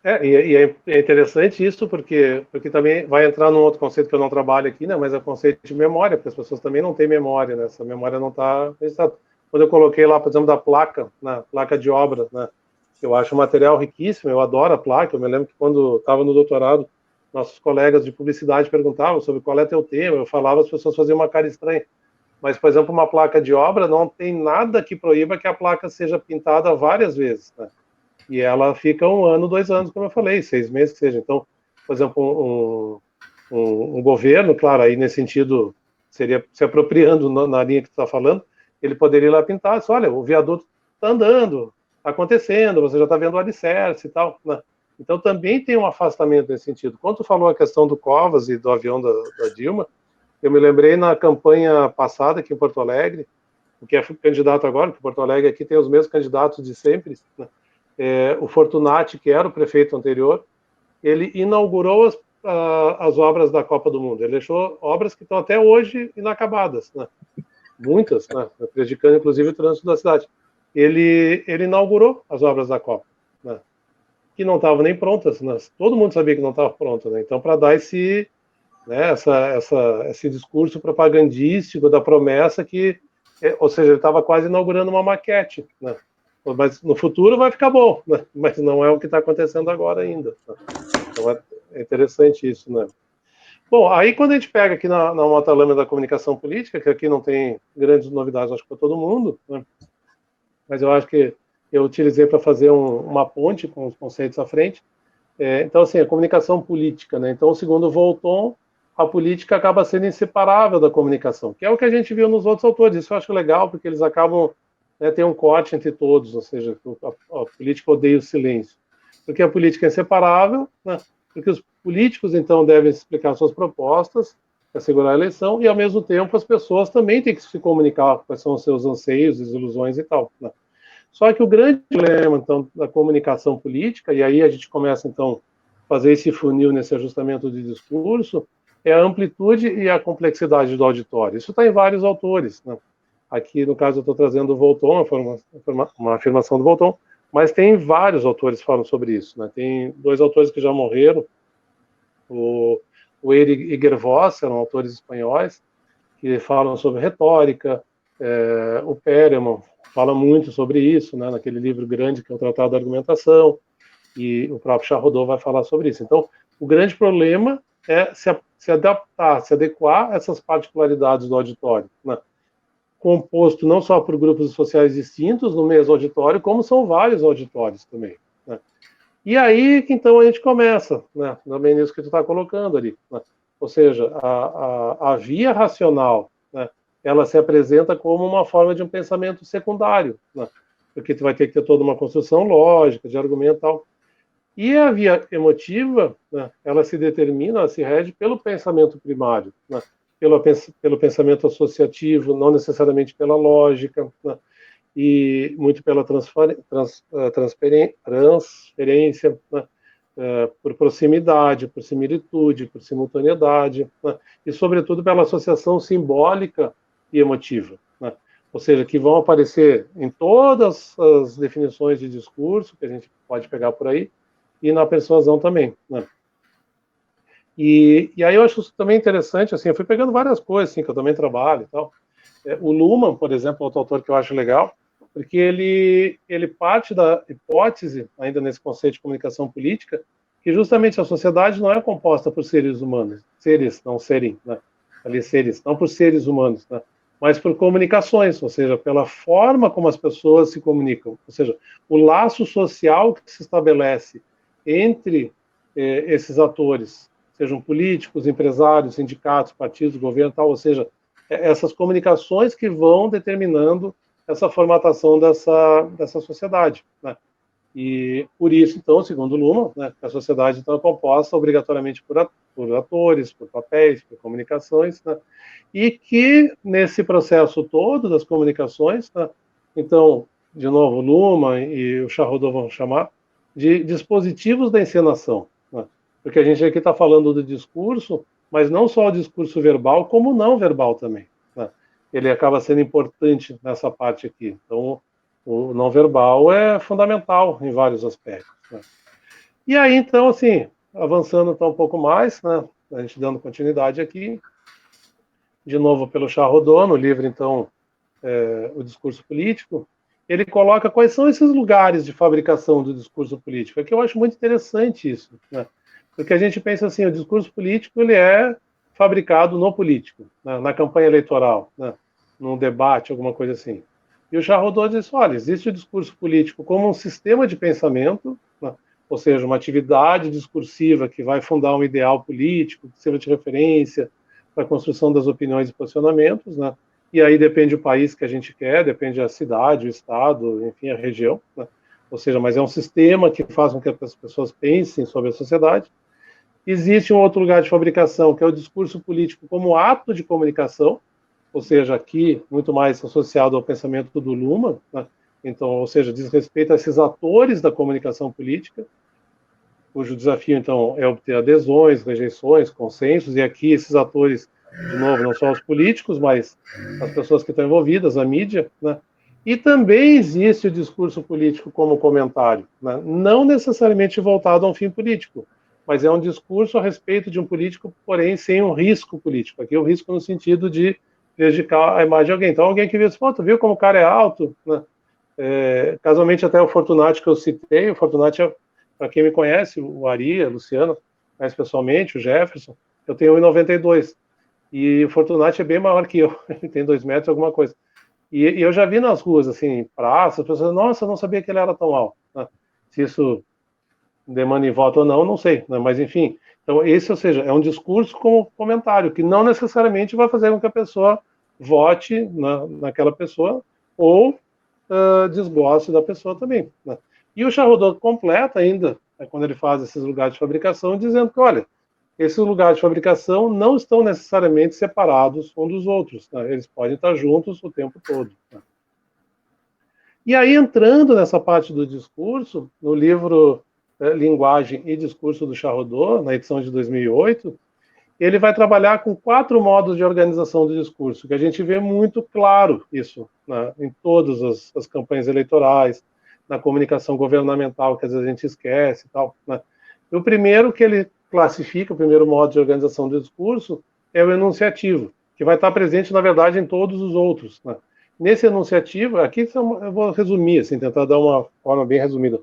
É interessante isso, porque também vai entrar num outro conceito que eu não trabalho aqui, né, mas é o conceito de memória, porque as pessoas também não têm memória, né, essa memória não está registrada. Quando eu coloquei lá, por exemplo, da placa, na placa de obra, né, eu acho um material riquíssimo, eu adoro a placa, eu me lembro que quando estava no doutorado, nossos colegas de publicidade perguntavam sobre qual é teu tema, eu falava, as pessoas faziam uma cara estranha. Mas, por exemplo, uma placa de obra não tem nada que proíba que a placa seja pintada várias vezes, né? E ela fica 1 ano, 2 anos, como eu falei, 6 meses que seja. Então, por exemplo, um governo, claro, aí nesse sentido, seria se apropriando na linha que tu está falando, ele poderia ir lá pintar, assim, olha, o viaduto está andando, está acontecendo, você já está vendo o alicerce e tal, né? Então também tem um afastamento nesse sentido. Quando tu falou a questão do Covas e do avião da Dilma, eu me lembrei na campanha passada aqui em Porto Alegre, o que é candidato agora, porque Porto Alegre aqui tem os mesmos candidatos de sempre, né? O Fortunati, que era o prefeito anterior, ele inaugurou as obras da Copa do Mundo. Ele deixou obras que estão até hoje inacabadas, né? Muitas, né? Prejudicando inclusive o trânsito da cidade. Ele inaugurou as obras da Copa, né? Que não estavam nem prontas, né? Todo mundo sabia que não estava pronta, né? Então, para dar esse, né, esse discurso propagandístico da promessa que, ou seja, ele estava quase inaugurando uma maquete, né? Mas no futuro vai ficar bom, né? Mas não é o que está acontecendo agora ainda, né? Então é interessante isso, né? Bom, aí quando a gente pega aqui na Mota Lâmina da comunicação política, que aqui não tem grandes novidades, acho que para todo mundo, né? Mas eu acho que eu utilizei para fazer uma ponte com os conceitos à frente. Então, assim, a comunicação política, né? Então, segundo Volton, a política acaba sendo inseparável da comunicação, que é o que a gente viu nos outros autores. Isso eu acho legal, porque eles acabam, né, tem um corte entre todos, ou seja, a política odeia o silêncio. Porque a política é inseparável, né? Porque os políticos, então, devem explicar suas propostas para assegurar a eleição, e, ao mesmo tempo, as pessoas também têm que se comunicar quais são os seus anseios, desilusões e tal, né? Só que o grande problema, então, da comunicação política, e aí a gente começa, então, a fazer esse funil nesse ajustamento de discurso, é a amplitude e a complexidade do auditório. Isso está em vários autores, né? Aqui, no caso, eu estou trazendo o Volton, uma afirmação do Volton, mas tem vários autores que falam sobre isso, né? Tem 2 autores que já morreram, o Erik Egervoss, eram autores espanhóis, que falam sobre retórica, o Perelman fala muito sobre isso, né, naquele livro grande que é o Tratado da Argumentação, e o próprio Charrodot vai falar sobre isso. Então, o grande problema é se adaptar, se adequar a essas particularidades do auditório, né, composto não só por grupos sociais distintos no mesmo auditório, como são vários auditórios também, né. E aí, então, a gente começa, né, também nisso que tu está colocando ali, né, ou seja, a via racional, né, ela se apresenta como uma forma de um pensamento secundário, né, porque tu vai ter que ter toda uma construção lógica, de argumento e tal. E a via emotiva, né, ela se determina, ela se rege pelo pensamento primário, né, pelo pensamento associativo, não necessariamente pela lógica, né, e muito pela transferência, né, por proximidade, por similitude, por simultaneidade, né, e, sobretudo, pela associação simbólica e emotiva, né, ou seja, que vão aparecer em todas as definições de discurso que a gente pode pegar por aí, e na persuasão também, né. E aí eu acho isso também interessante, assim, eu fui pegando várias coisas, assim, que eu também trabalho e tal. O Luhmann, por exemplo, outro autor que eu acho legal, porque ele parte da hipótese, ainda nesse conceito de comunicação política, que justamente a sociedade não é composta por seres humanos, seres, não serem, né, ali seres, não por seres humanos, né, mas por comunicações, ou seja, pela forma como as pessoas se comunicam, ou seja, o laço social que se estabelece entre esses atores, sejam políticos, empresários, sindicatos, partidos, governo, tal, ou seja, essas comunicações que vão determinando essa formatação dessa sociedade, né? E por isso, então, segundo Luhmann, né, a sociedade então, é composta obrigatoriamente por atores, por papéis, por comunicações, né? E que nesse processo todo das comunicações, né, então, de novo, Luhmann e o Charrodot vão chamar de dispositivos da encenação, né? Porque a gente aqui está falando do discurso, mas não só o discurso verbal, como o não verbal também, né? Ele acaba sendo importante nessa parte aqui. Então, o não verbal é fundamental em vários aspectos, né? E aí, então, assim, avançando então um pouco mais, né, a gente dando continuidade aqui, de novo pelo Charles Rodin, no livro, então, O Discurso Político, ele coloca quais são esses lugares de fabricação do discurso político. É que eu acho muito interessante isso, né? Porque a gente pensa assim, o discurso político ele é fabricado no político, né? Na campanha eleitoral, né? Num debate, alguma coisa assim. E o Charles Rodin diz, olha, existe o discurso político como um sistema de pensamento, né? Ou seja, uma atividade discursiva que vai fundar um ideal político, que sirva de referência para a construção das opiniões e posicionamentos, né? E aí depende do país que a gente quer, depende da cidade, o estado, enfim, a região, né? Ou seja, mas é um sistema que faz com que as pessoas pensem sobre a sociedade. Existe um outro lugar de fabricação, que é o discurso político como ato de comunicação, ou seja, aqui muito mais associado ao pensamento do Luhmann, né? Então, ou seja, diz respeito a esses atores da comunicação política, cujo desafio, então, é obter adesões, rejeições, consensos, e aqui esses atores, de novo, não só os políticos, mas as pessoas que estão envolvidas, a mídia, né? E também existe o discurso político como comentário, né? Não necessariamente voltado a um fim político, mas é um discurso a respeito de um político, porém sem um risco político. Aqui o risco no sentido de prejudicar a imagem de alguém. Então, alguém que viu, pô, tu viu como o cara é alto, né? Casualmente, até o Fortunati que eu citei, o Fortunati, para quem me conhece, o Ari, a Luciana, mais pessoalmente, o Jefferson, eu tenho 1,92 e o Fortunati é bem maior que eu, ele tem 2 metros alguma coisa. E eu já vi nas ruas, assim, em praças, as pessoas, nossa, eu não sabia que ele era tão alto. Né? Se isso demanda em voto ou não, não sei, né? Mas enfim. Então, esse, ou seja, é um discurso como comentário, que não necessariamente vai fazer com que a pessoa vote naquela pessoa ou desgoste da pessoa também. Né? E o Charrodot completa ainda, quando ele faz esses lugares de fabricação, dizendo que, olha, esses lugares de fabricação não estão necessariamente separados um dos outros, né? Eles podem estar juntos o tempo todo. Né? E aí, entrando nessa parte do discurso, no livro Linguagem e Discurso do Charrodot, na edição de 2008, ele vai trabalhar com 4 modos de organização do discurso, que a gente vê muito claro isso, né, em todas as campanhas eleitorais, na comunicação governamental, que às vezes a gente esquece e tal. Né. O primeiro que ele classifica, o primeiro modo de organização do discurso, é o enunciativo, que vai estar presente, na verdade, em todos os outros. Né. Nesse enunciativo, aqui eu vou resumir, assim, tentar dar uma forma bem resumida.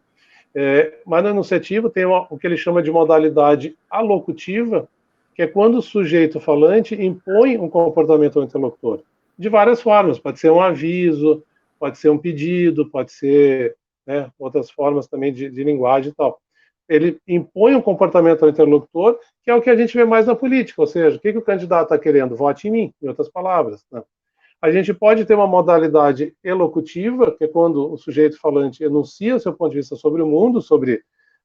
Mas no enunciativo tem o que ele chama de modalidade alocutiva, que é quando o sujeito falante impõe um comportamento ao interlocutor. De várias formas, pode ser um aviso, pode ser um pedido, pode ser, né, outras formas também de linguagem e tal. Ele impõe um comportamento ao interlocutor, que é o que a gente vê mais na política, ou seja, o que o candidato está querendo? Vote em mim, em outras palavras. Né? A gente pode ter uma modalidade elocutiva, que é quando o sujeito falante enuncia o seu ponto de vista sobre o mundo, sobre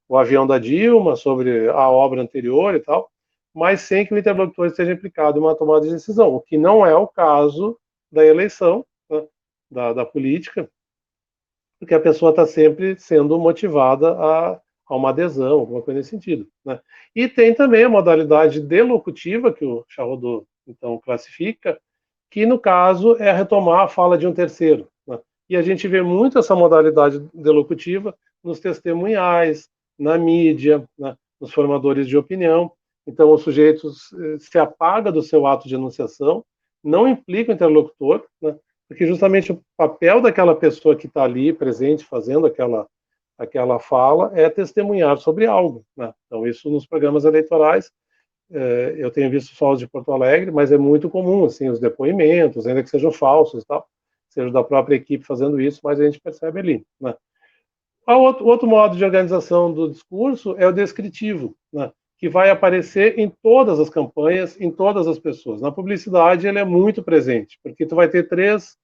o avião da Dilma, sobre a obra anterior e tal, mas sem que o interlocutor esteja implicado em uma tomada de decisão, o que não é o caso da eleição, né, da política, porque a pessoa está sempre sendo motivada a uma adesão, alguma coisa nesse sentido. Né? E tem também a modalidade delocutiva, que o Charrodot, então, classifica, que no caso é retomar a fala de um terceiro. Né? E a gente vê muito essa modalidade delocutiva nos testemunhais, na mídia, né? Nos formadores de opinião. Então, o sujeito se apaga do seu ato de enunciação, não implica o interlocutor, né? Porque justamente o papel daquela pessoa que está ali presente, fazendo aquela fala, é testemunhar sobre algo. Né? Então, isso nos programas eleitorais eu tenho visto só os de Porto Alegre, mas é muito comum, assim, os depoimentos, ainda que sejam falsos e tal, seja da própria equipe fazendo isso, mas a gente percebe ali, né? Outro modo de organização do discurso é o descritivo, né? Que vai aparecer em todas as campanhas, em todas as pessoas. Na publicidade ele é muito presente, porque tu vai ter três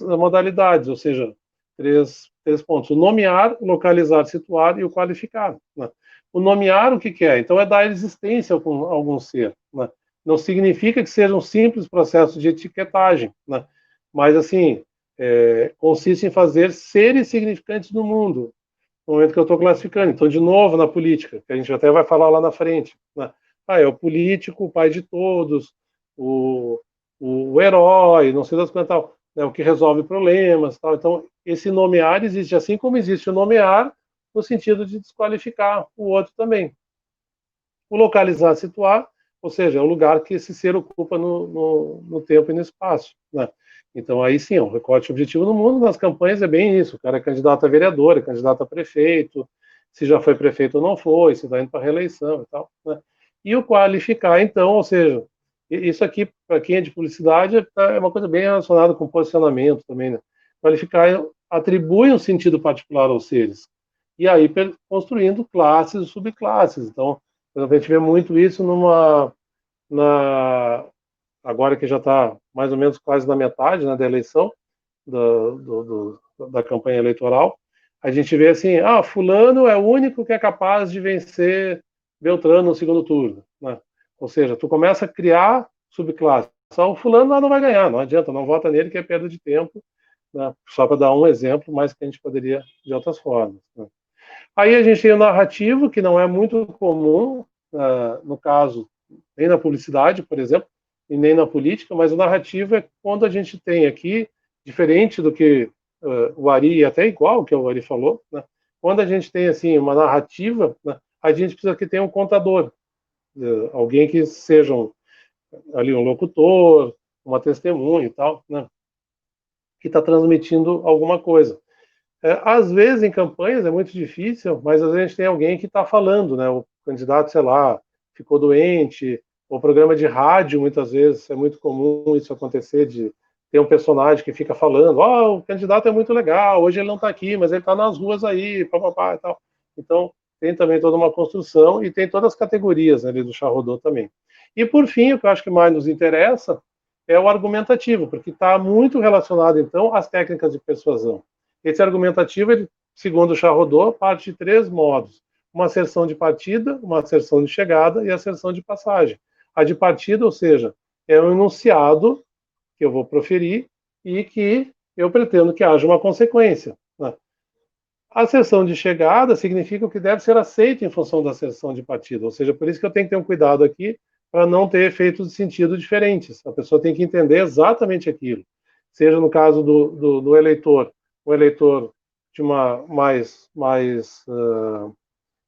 modalidades, ou seja, três pontos: o nomear, localizar, situar e o qualificar. Né? O nomear, o que é? Então, é dar existência a algum ser. Né? Não significa que seja um simples processo de etiquetagem, né? Mas, assim, consiste em fazer seres significantes no mundo, no momento que eu estou classificando. Então, de novo, na política, que a gente até vai falar lá na frente. Né? É o político, o pai de todos, o, o herói, não sei das quantas tal, né? O que resolve problemas. Tal. Então, esse nomear existe, assim como existe o nomear, no sentido de desqualificar o outro também. O localizar, situar, ou seja, é o lugar que esse ser ocupa no tempo e no espaço, né? Então, aí sim, é um recorte objetivo no mundo. Nas campanhas é bem isso: o cara é candidato a vereador, é candidato a prefeito, se já foi prefeito ou não foi, se está indo para reeleição e tal, né? E o qualificar, então, ou seja, isso aqui, para quem é de publicidade, é uma coisa bem relacionada com posicionamento também, né? Qualificar atribui um sentido particular aos seres, e aí construindo classes e subclasses. Então, a gente vê muito isso agora que já está mais ou menos quase na metade, né, da eleição, da campanha eleitoral. A gente vê assim: fulano é o único que é capaz de vencer Beltrano no segundo turno, né? Ou seja, tu começa a criar subclasse. Só o fulano lá não vai ganhar, não adianta, não vota nele, que é perda de tempo, né? Só para dar um exemplo, mas que a gente poderia de outras formas, né? Aí a gente tem o narrativo, que não é muito comum, no caso, nem na publicidade, por exemplo, e nem na política, mas o narrativo é quando a gente tem aqui, diferente do que o Ari, até igual o que o Ari falou, né? Quando a gente tem assim uma narrativa, né, a gente precisa que tenha um contador, alguém que seja ali um locutor, uma testemunha e tal, né, que está transmitindo alguma coisa. Às vezes, em campanhas, é muito difícil, mas às vezes a gente tem alguém que está falando, né? O candidato, sei lá, ficou doente, o programa de rádio, muitas vezes, é muito comum isso acontecer, de ter um personagem que fica falando: o candidato é muito legal, hoje ele não está aqui, mas ele está nas ruas aí, papapá e tal. Então, tem também toda uma construção e tem todas as categorias ali do Charrodot também. E, por fim, o que eu acho que mais nos interessa é o argumentativo, porque está muito relacionado, então, às técnicas de persuasão. Esse argumentativo, ele, segundo o Charrodot, parte de 3 modos: uma asserção de partida, uma asserção de chegada e a asserção de passagem. A de partida, ou seja, é um enunciado que eu vou proferir e que eu pretendo que haja uma consequência, né? A asserção de chegada significa o que deve ser aceito em função da asserção de partida, ou seja, por isso que eu tenho que ter um cuidado aqui para não ter efeitos de sentido diferentes. A pessoa tem que entender exatamente aquilo. Seja no caso do eleitor, o eleitor de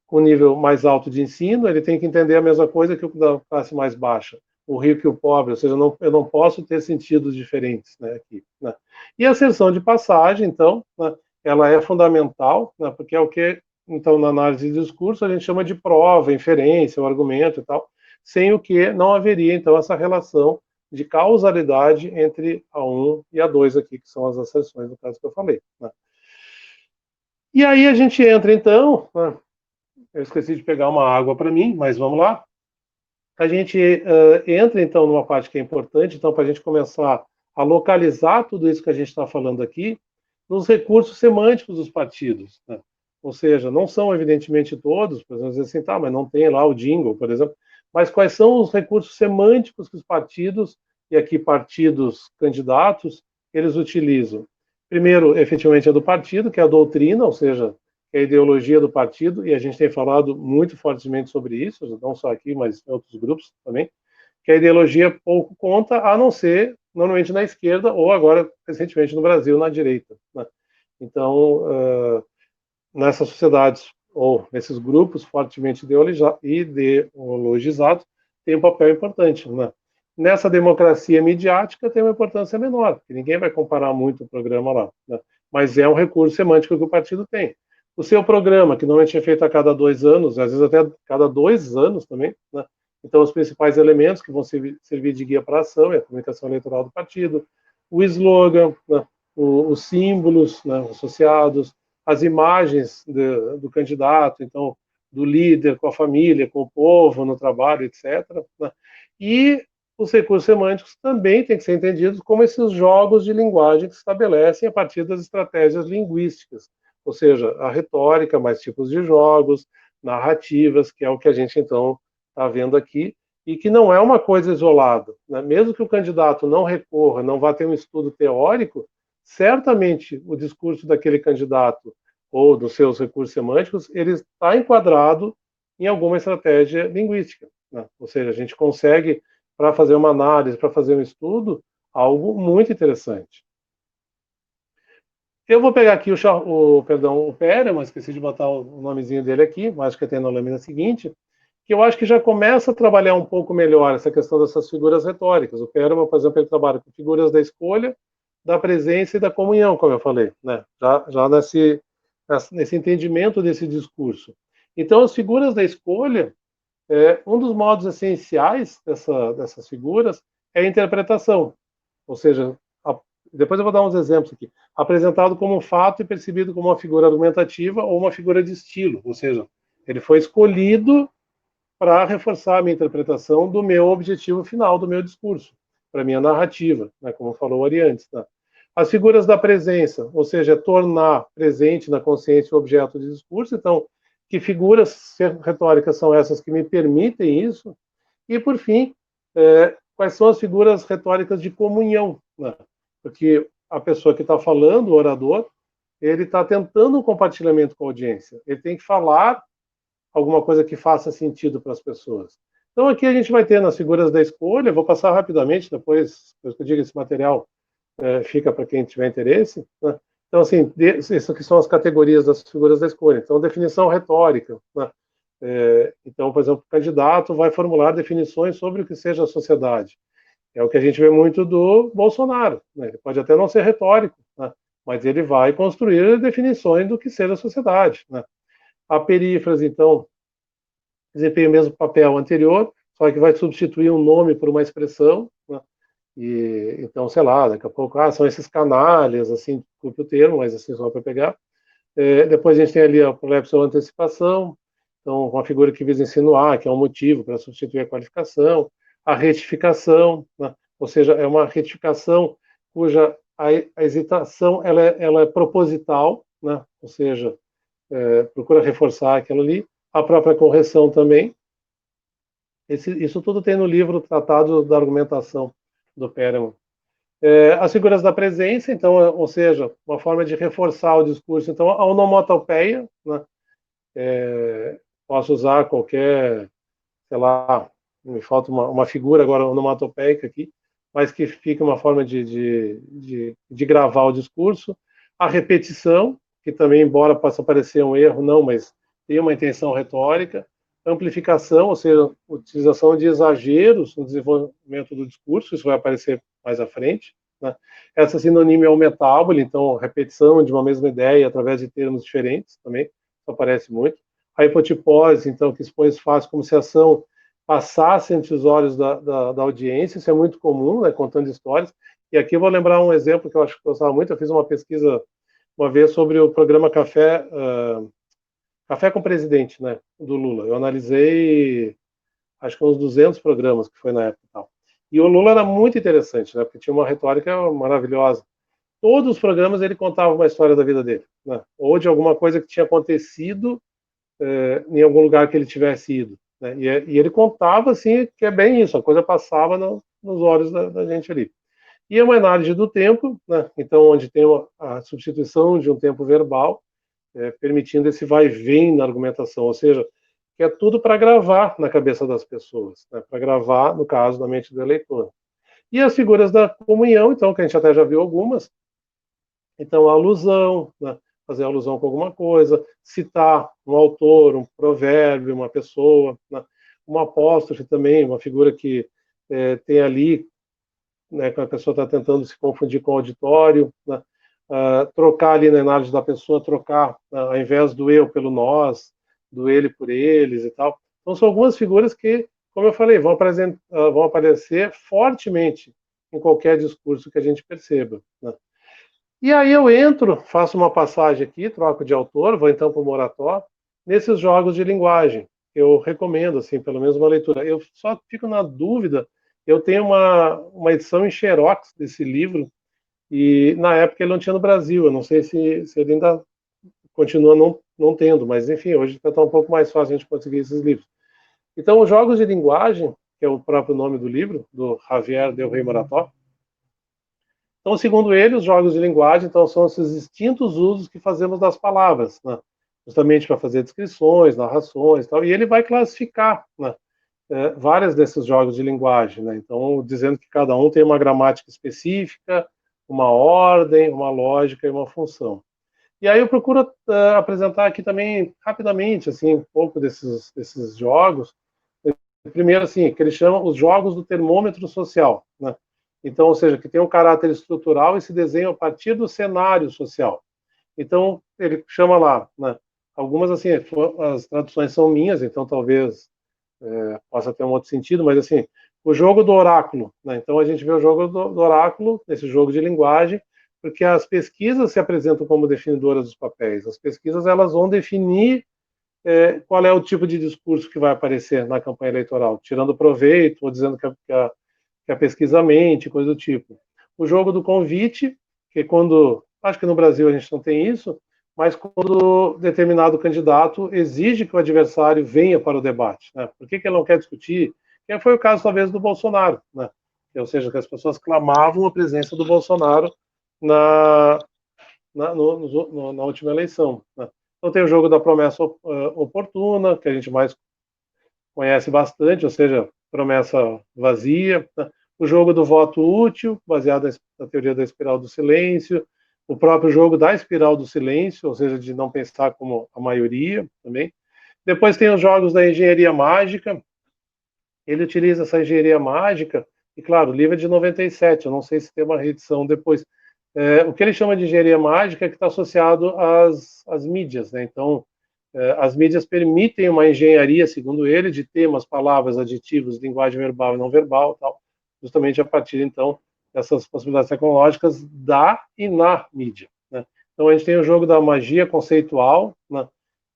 com nível mais alto de ensino, ele tem que entender a mesma coisa que o da classe mais baixa, o rico e o pobre, ou seja, eu não posso ter sentidos diferentes, né, aqui, né? E a asserção de passagem, então, né, ela é fundamental, né, porque é o que, então, na análise de discurso, a gente chama de prova, inferência, o argumento e tal, sem o que não haveria, então, essa relação de causalidade entre a 1 e a 2 aqui, que são as asserções, no caso que eu falei, né? E aí a gente entra, então, né, eu esqueci de pegar uma água para mim, mas vamos lá. A gente entra, então, numa parte que é importante, então, para a gente começar a localizar tudo isso que a gente está falando aqui, nos recursos semânticos dos partidos, né? Ou seja, não são, evidentemente, todos, por exemplo, assim, tá, mas não tem lá o jingle, por exemplo, mas quais são os recursos semânticos que os partidos, e aqui partidos candidatos, eles utilizam? Primeiro, efetivamente, é do partido, que é a doutrina, ou seja, que é a ideologia do partido, e a gente tem falado muito fortemente sobre isso, não só aqui, mas em outros grupos também, que a ideologia pouco conta, a não ser, normalmente, na esquerda, ou agora, recentemente, no Brasil, na direita, né? Então, nessas sociedades, ou nesses grupos fortemente ideologizados, tem um papel importante, né? Nessa democracia midiática tem uma importância menor, porque ninguém vai comparar muito o programa lá, né? Mas é um recurso semântico que o partido tem. O seu programa, que normalmente é feito a cada 2 anos, às vezes até a cada 2 anos também, né? Então, os principais elementos que vão servir de guia para a ação é a comunicação eleitoral do partido, o slogan, né? Os símbolos, né, associados, as imagens do candidato, então, do líder com a família, com o povo, no trabalho, etc., né? E os recursos semânticos também têm que ser entendidos como esses jogos de linguagem que se estabelecem a partir das estratégias linguísticas, ou seja, a retórica, mais tipos de jogos, narrativas, que é o que a gente, então, está vendo aqui, e que não é uma coisa isolada, né? Mesmo que o candidato não recorra, não vá ter um estudo teórico, certamente o discurso daquele candidato ou dos seus recursos semânticos, ele está enquadrado em alguma estratégia linguística, né? Ou seja, a gente consegue, para fazer uma análise, para fazer um estudo, algo muito interessante. Eu vou pegar aqui o Pera, mas esqueci de botar o nomezinho dele aqui, mas acho que tem na lâmina seguinte, que eu acho que já começa a trabalhar um pouco melhor essa questão dessas figuras retóricas. O Perelman, por exemplo, ele trabalha com figuras da escolha, da presença e da comunhão, como eu falei, né? Já nesse entendimento desse discurso. Então, as figuras da escolha, um dos modos essenciais dessas figuras é a interpretação, ou seja, depois eu vou dar uns exemplos aqui, apresentado como um fato e percebido como uma figura argumentativa ou uma figura de estilo, ou seja, ele foi escolhido para reforçar a minha interpretação do meu objetivo final, do meu discurso, para a minha narrativa, né, como falou Ari antes. Tá? As figuras da presença, ou seja, tornar presente na consciência o objeto de discurso. Então, que figuras retóricas são essas que me permitem isso? E, por fim, quais são as figuras retóricas de comunhão? Né? Porque a pessoa que está falando, o orador, ele está tentando um compartilhamento com a audiência. Ele tem que falar alguma coisa que faça sentido para as pessoas. Então, aqui a gente vai ter nas figuras da escolha, vou passar rapidamente, depois que eu digo esse material fica para quem tiver interesse. Né? Então, assim, isso aqui são as categorias das figuras da escolha. Então, definição retórica. Né? Então, por exemplo, o candidato vai formular definições sobre o que seja a sociedade. É o que a gente vê muito do Bolsonaro. Né? Ele pode até não ser retórico, né? Mas ele vai construir definições do que seja a sociedade. Né? A perífrase, então, desempenha o mesmo papel anterior, só que vai substituir um nome por uma expressão, né? E, então, sei lá, daqui a pouco, são esses canalhas, assim, desculpe o termo, mas assim, só para pegar. Depois a gente tem ali a prolepse ou antecipação, então, uma figura que visa insinuar, que é um motivo para substituir a qualificação. A retificação, né? Ou seja, é uma retificação cuja a hesitação ela é proposital, né? Ou seja, procura reforçar aquilo ali. A própria correção também. Isso tudo tem no livro Tratado da Argumentação, do Perelman. As figuras da presença, então, ou seja, uma forma de reforçar o discurso. Então, a onomatopeia, né? Posso usar qualquer, sei lá, me falta uma figura agora onomatopeica aqui, mas que fica uma forma de gravar o discurso. A repetição, que também, embora possa parecer um erro, não, mas tem uma intenção retórica. Amplificação, ou seja, utilização de exageros no desenvolvimento do discurso, isso vai aparecer mais à frente. Né? Essa sinonímia é o metábole, então, repetição de uma mesma ideia através de termos diferentes também, isso aparece muito. A hipotipose, então, que expõe os fatos como se a ação passasse entre os olhos da audiência, isso é muito comum, né, contando histórias. E aqui eu vou lembrar um exemplo que eu acho que eu gostava muito, eu fiz uma pesquisa uma vez sobre o programa Café com o Presidente, né, do Lula. Eu analisei, acho que uns 200 programas que foi na época e tal. E o Lula era muito interessante, né, porque tinha uma retórica maravilhosa. Todos os programas ele contava uma história da vida dele, né, ou de alguma coisa que tinha acontecido em algum lugar que ele tivesse ido. Né, e ele contava, assim, que é bem isso, a coisa passava nos olhos da gente ali. E é uma análise do tempo, né, então, onde tem a substituição de um tempo verbal, permitindo esse vai e vem na argumentação, ou seja, que é tudo para gravar na cabeça das pessoas, né, para gravar, no caso, na mente do eleitor. E as figuras da comunhão, então, que a gente até já viu algumas, então a alusão, né, fazer alusão com alguma coisa, citar um autor, um provérbio, uma pessoa, né, uma apóstrofe também, uma figura que tem ali, né, que a pessoa está tentando se confundir com o auditório, né, trocar ali na análise da pessoa, trocar ao invés do eu pelo nós, do ele por eles e tal. Então são algumas figuras que, como eu falei, vão aparecer fortemente em qualquer discurso que a gente perceba. Né? E aí eu entro, faço uma passagem aqui, troco de autor, vou então para o Morató, nesses jogos de linguagem. Eu recomendo, assim, pelo menos uma leitura. Eu só fico na dúvida, eu tenho uma edição em xerox desse livro, e na época ele não tinha no Brasil, eu não sei se ele ainda continua não tendo, mas enfim, hoje está um pouco mais fácil a gente conseguir esses livros. Então, os jogos de linguagem, que é o próprio nome do livro, do Javier Del Rey Morató, então, segundo ele, os jogos de linguagem então, são esses distintos usos que fazemos das palavras, né? Justamente para fazer descrições, narrações e tal, e ele vai classificar, né, várias desses jogos de linguagem, né? Então, dizendo que cada um tem uma gramática específica, uma ordem, uma lógica e uma função. E aí eu procuro apresentar aqui também, rapidamente, assim, um pouco desses jogos. Primeiro, assim, que eles chamam os jogos do termômetro social, né? Então, ou seja, que tem um caráter estrutural e se desenham a partir do cenário social. Então, ele chama lá, né? Algumas, assim, as traduções são minhas, então talvez possa ter um outro sentido, mas, assim, o jogo do oráculo, né? Então, a gente vê o jogo do oráculo, esse jogo de linguagem, porque as pesquisas se apresentam como definidoras dos papéis. As pesquisas, elas vão definir qual é o tipo de discurso que vai aparecer na campanha eleitoral, tirando proveito ou dizendo que a pesquisa mente, coisa do tipo. O jogo do convite, que quando, acho que no Brasil a gente não tem isso, mas quando determinado candidato exige que o adversário venha para o debate, né? Por que ele não quer discutir? Que foi o caso, talvez, do Bolsonaro, né? Ou seja, que as pessoas clamavam a presença do Bolsonaro na última eleição, né? Então tem o jogo da promessa oportuna, que a gente mais conhece bastante, ou seja, promessa vazia, né? O jogo do voto útil, baseado na teoria da espiral do silêncio, o próprio jogo da espiral do silêncio, ou seja, de não pensar como a maioria também. Depois tem os jogos da engenharia mágica, ele utiliza essa engenharia mágica, e claro, o livro é de 97, eu não sei se tem uma reedição depois. O que ele chama de engenharia mágica é que está associado às mídias, né? Então, as mídias permitem uma engenharia, segundo ele, de temas, palavras, adjetivos, linguagem verbal e não verbal, tal, justamente a partir, então, dessas possibilidades tecnológicas da e na mídia, né? Então, a gente tem o jogo da magia conceitual, né?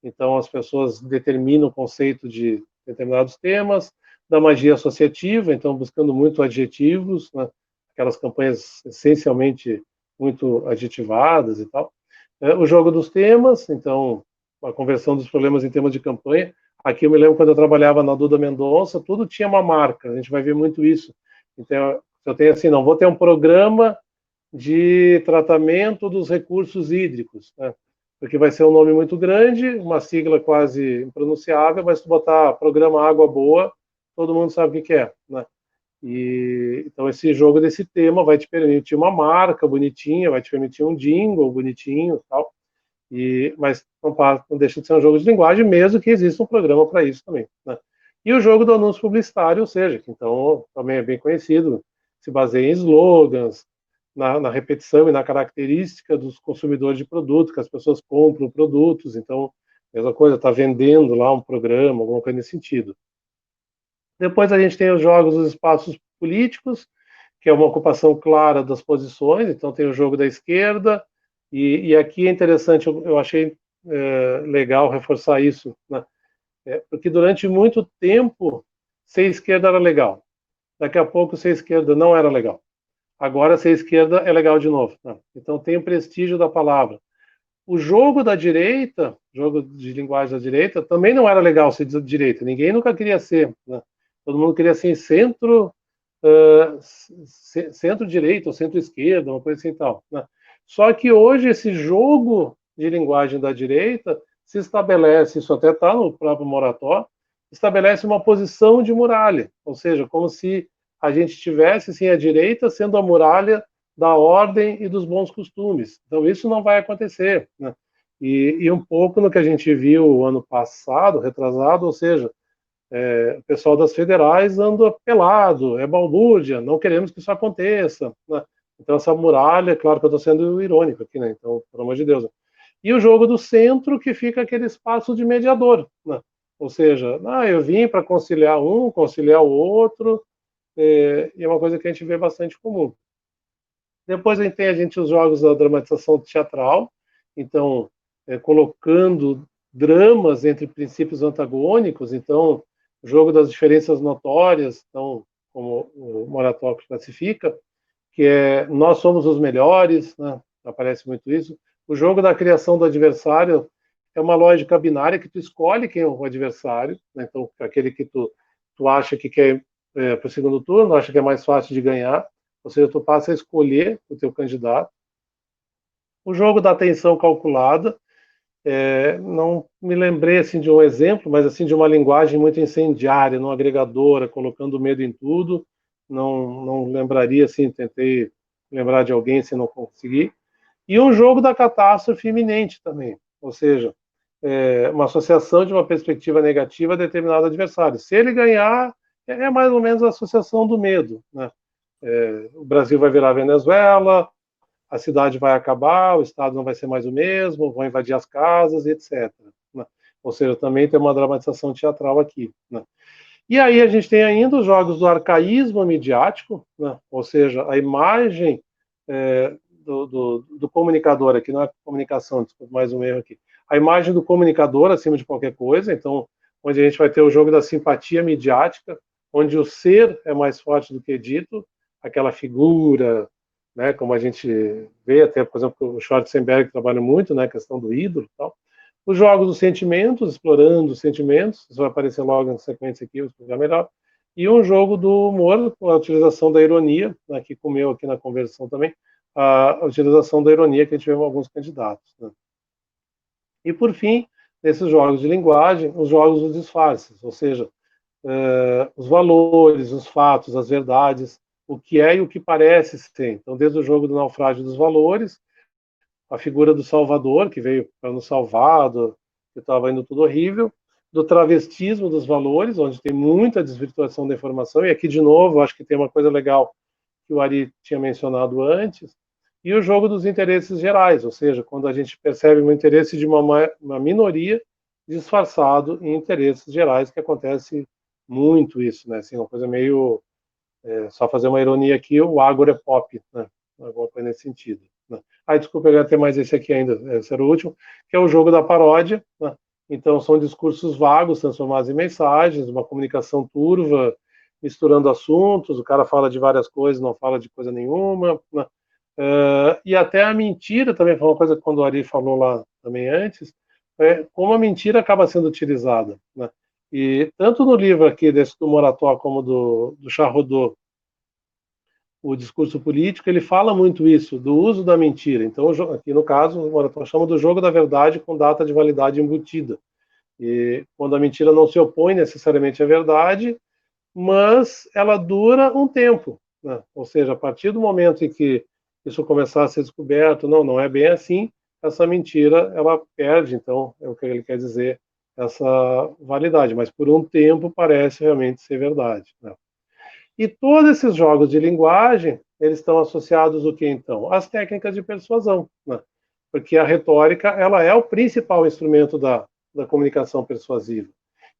Então, as pessoas determinam o conceito de determinados temas, da magia associativa, então, buscando muito adjetivos, né? Aquelas campanhas essencialmente muito adjetivadas e tal. O jogo dos temas, então, a conversão dos problemas em temas de campanha. Aqui eu me lembro quando eu trabalhava na Duda Mendonça, tudo tinha uma marca, a gente vai ver muito isso. Então, eu tenho assim, não vou ter um programa de tratamento dos recursos hídricos, né? Porque vai ser um nome muito grande, uma sigla quase impronunciável, mas se tu botar programa Água Boa, todo mundo sabe o que é, né? Então, esse jogo desse tema vai te permitir uma marca bonitinha, vai te permitir um jingle bonitinho e tal, mas não deixa de ser um jogo de linguagem, mesmo que exista um programa para isso também, né? E o jogo do anúncio publicitário, ou seja, que então também é bem conhecido, se baseia em slogans, na repetição e na característica dos consumidores de produto, que as pessoas compram produtos, então, mesma coisa, está vendendo lá um programa, alguma coisa nesse sentido. Depois a gente tem os jogos dos espaços políticos, que é uma ocupação clara das posições, então tem o jogo da esquerda, e aqui é interessante, eu achei legal reforçar isso, né? Porque durante muito tempo ser esquerda era legal, daqui a pouco ser esquerda não era legal, agora ser esquerda é legal de novo, né? Então tem o prestígio da palavra. O jogo da direita, jogo de linguagem da direita, também não era legal ser de direita, ninguém nunca queria ser, né? Todo mundo queria ser centro-direita ou centro-esquerda, uma coisa assim e tal, né? Só que hoje esse jogo de linguagem da direita se estabelece, isso até está no próprio Morató, estabelece uma posição de muralha, ou seja, como se a gente tivesse assim, a direita sendo a muralha da ordem e dos bons costumes. Então isso não vai acontecer, né? E um pouco no que a gente viu ano passado, retrasado, ou seja, o pessoal das federais anda pelado, é balbúrdia, não queremos que isso aconteça, né? Então essa muralha, claro que eu estou sendo irônico aqui, né? Então, pelo amor de Deus. Né? E o jogo do centro, que fica aquele espaço de mediador, né? Ou seja, eu vim para conciliar um, conciliar o outro, e é uma coisa que a gente vê bastante comum. Depois a gente tem os jogos da dramatização teatral, então, colocando dramas entre princípios antagônicos, então, o jogo das diferenças notórias, então, como o Morató classifica, que é nós somos os melhores, né? Aparece muito isso. O jogo da criação do adversário é uma lógica binária que tu escolhe quem é o adversário, né? Então, aquele que tu acha que quer para o segundo turno, acha que é mais fácil de ganhar, ou seja, tu passa a escolher o teu candidato. O jogo da atenção calculada, não me lembrei assim de um exemplo, mas assim de uma linguagem muito incendiária, não agregadora, colocando medo em tudo. Não lembraria assim, tentei lembrar de alguém se não conseguir. E um jogo da catástrofe iminente também, ou seja, uma associação de uma perspectiva negativa a determinado adversário. Se ele ganhar, é mais ou menos a associação do medo, né? O Brasil vai virar Venezuela, a cidade vai acabar, o Estado não vai ser mais o mesmo, vão invadir as casas, etc. Né? Ou seja, também tem uma dramatização teatral aqui. Né? E aí a gente tem ainda os jogos do arcaísmo midiático, né? Ou seja, a imagem do comunicador, aqui não é comunicação, desculpa, mais um erro aqui, a imagem do comunicador acima de qualquer coisa, então, onde a gente vai ter o jogo da simpatia midiática, onde o ser é mais forte do que dito, aquela figura, né, como a gente vê, até, por exemplo, o Schwarzenberg trabalha muito, né, a questão do ídolo e tal. Os jogos dos sentimentos, explorando os sentimentos, isso vai aparecer logo na sequência aqui, vou explicar melhor. E um jogo do humor, com a utilização da ironia, né, que comeu aqui na conversão também, a utilização da ironia que a gente vê em alguns candidatos. Né. E, por fim, nesses jogos de linguagem, os jogos dos disfarces, ou seja, os valores, os fatos, as verdades, o que é e o que parece ser. Então, desde o jogo do naufrágio dos valores, a figura do Salvador, que veio para nos salvar, que estava indo tudo horrível, do travestismo dos valores, onde tem muita desvirtuação da informação, e aqui, de novo, acho que tem uma coisa legal que o Ari tinha mencionado antes, e o jogo dos interesses gerais, ou seja, quando a gente percebe o interesse de uma minoria disfarçado em interesses gerais, que acontece muito isso, né? Assim, uma coisa meio... só fazer uma ironia aqui, o agro é pop, né? Alguma coisa nesse sentido. Né? Desculpa, eu ia ter mais esse aqui ainda, esse era o último, que é o jogo da paródia, né? Então, são discursos vagos transformados em mensagens, uma comunicação turva, misturando assuntos, o cara fala de várias coisas, não fala de coisa nenhuma, né? E até a mentira também foi uma coisa que quando o Ari falou lá também antes, como a mentira acaba sendo utilizada, né? E tanto no livro aqui desse do Morató como do Charrodot, o discurso político, ele fala muito isso, do uso da mentira. Então, aqui no caso, o Morató chama do jogo da verdade com data de validade embutida. E quando a mentira não se opõe necessariamente à verdade, mas ela dura um tempo, né? Ou seja, a partir do momento em que isso começar a ser descoberto, não é bem assim, essa mentira, ela perde, então, é o que ele quer dizer, essa validade, mas por um tempo parece realmente ser verdade, né? E todos esses jogos de linguagem, eles estão associados o que então? Às técnicas de persuasão, né? Porque a retórica, ela é o principal instrumento da comunicação persuasiva.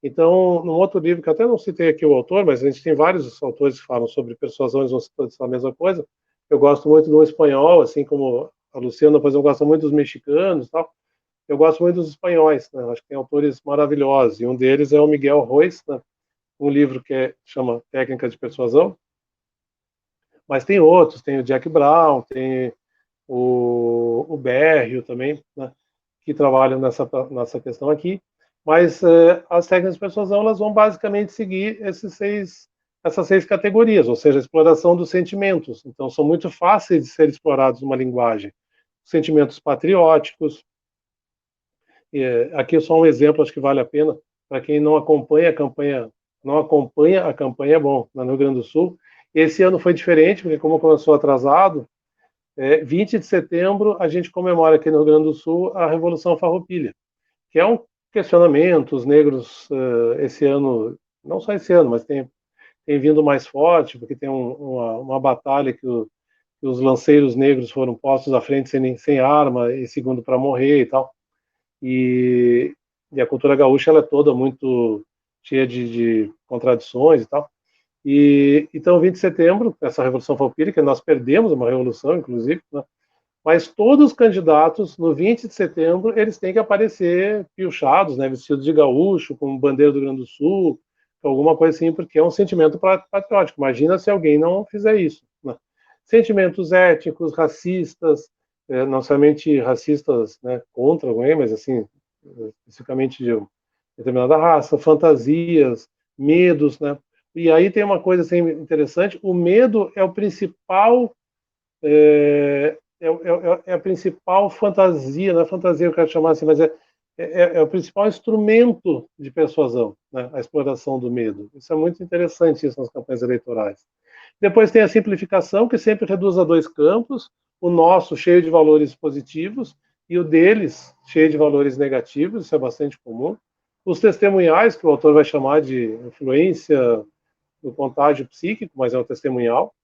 Então, num outro livro, que até não citei aqui o autor, mas a gente tem vários autores que falam sobre persuasão, eles vão citar a mesma coisa. Eu gosto muito do espanhol, assim como a Luciana, por exemplo, gosta muito dos mexicanos e tal. Eu gosto muito dos espanhóis, né? Acho que tem autores maravilhosos, e um deles é o Miguel Ruiz, né? Um livro que chama Técnica de Persuasão, mas tem outros, tem o Jack Brown, tem o Berrio também, né? Que trabalham nessa questão aqui. Mas as técnicas de persuasão, elas vão basicamente seguir essas seis categorias, ou seja, a exploração dos sentimentos. Então, são muito fáceis de ser explorados numa linguagem. Sentimentos patrióticos. Aqui é só um exemplo, acho que vale a pena, para quem não acompanha a campanha, bom, no Rio Grande do Sul. Esse ano foi diferente, porque como começou atrasado, 20 de setembro a gente comemora aqui no Rio Grande do Sul a Revolução Farroupilha, que é um questionamento, os negros esse ano, não só esse ano, mas tem vindo mais forte, porque tem uma batalha que os lanceiros negros foram postos à frente sem arma e segundo para morrer e tal. E a cultura gaúcha, ela é toda muito cheia de contradições e tal. E então, 20 de setembro, essa Revolução Farroupilha, que nós perdemos uma revolução, inclusive, né? Mas todos os candidatos, no 20 de setembro, eles têm que aparecer piochados, né, vestidos de gaúcho, com bandeira do Rio Grande do Sul, alguma coisa assim, porque é um sentimento patriótico. Imagina se alguém não fizer isso, né? Sentimentos étnicos, racistas, não somente racistas, né, contra alguém, mas assim, especificamente de determinada raça, fantasias, medos, né? E aí tem uma coisa assim, interessante, o medo é o principal... É a principal fantasia, não é fantasia eu quero chamar assim, mas é o principal instrumento de persuasão, né? A exploração do medo. Isso é muito interessante isso nas campanhas eleitorais. Depois tem a simplificação, que sempre reduz a 2 campos, o nosso cheio de valores positivos e o deles cheio de valores negativos, isso é bastante comum. Os testemunhais, que o autor vai chamar de influência do contágio psíquico, mas é um testemunhal,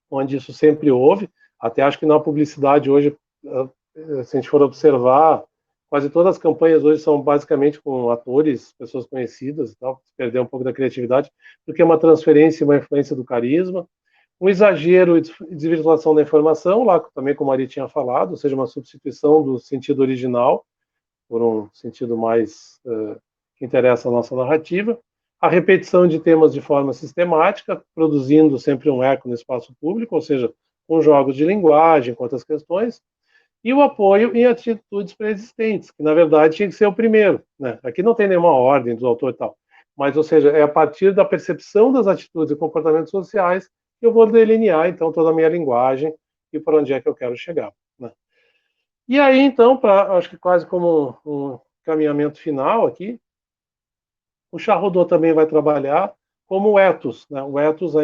onde isso sempre houve. Até acho que na publicidade hoje, se a gente for observar, quase todas as campanhas hoje são basicamente com atores, pessoas conhecidas e tal, perder um pouco da criatividade, porque é uma transferência e uma influência do carisma. Um exagero e desvirtuação da informação, lá também como a Ari tinha falado, ou seja, uma substituição do sentido original por um sentido mais que interessa a nossa narrativa. A repetição de temas de forma sistemática, produzindo sempre um eco no espaço público, ou seja, com jogos de linguagem, com outras questões, e o apoio em atitudes pré-existentes, que na verdade tinha que ser o primeiro, né? Aqui não tem nenhuma ordem do autor e tal, mas, ou seja, é a partir da percepção das atitudes e comportamentos sociais que eu vou delinear, então, toda a minha linguagem e para onde é que eu quero chegar, né? E aí, então, acho que quase como um caminhamento final aqui, o Charrodot também vai trabalhar como o ethos, né? O ethos, a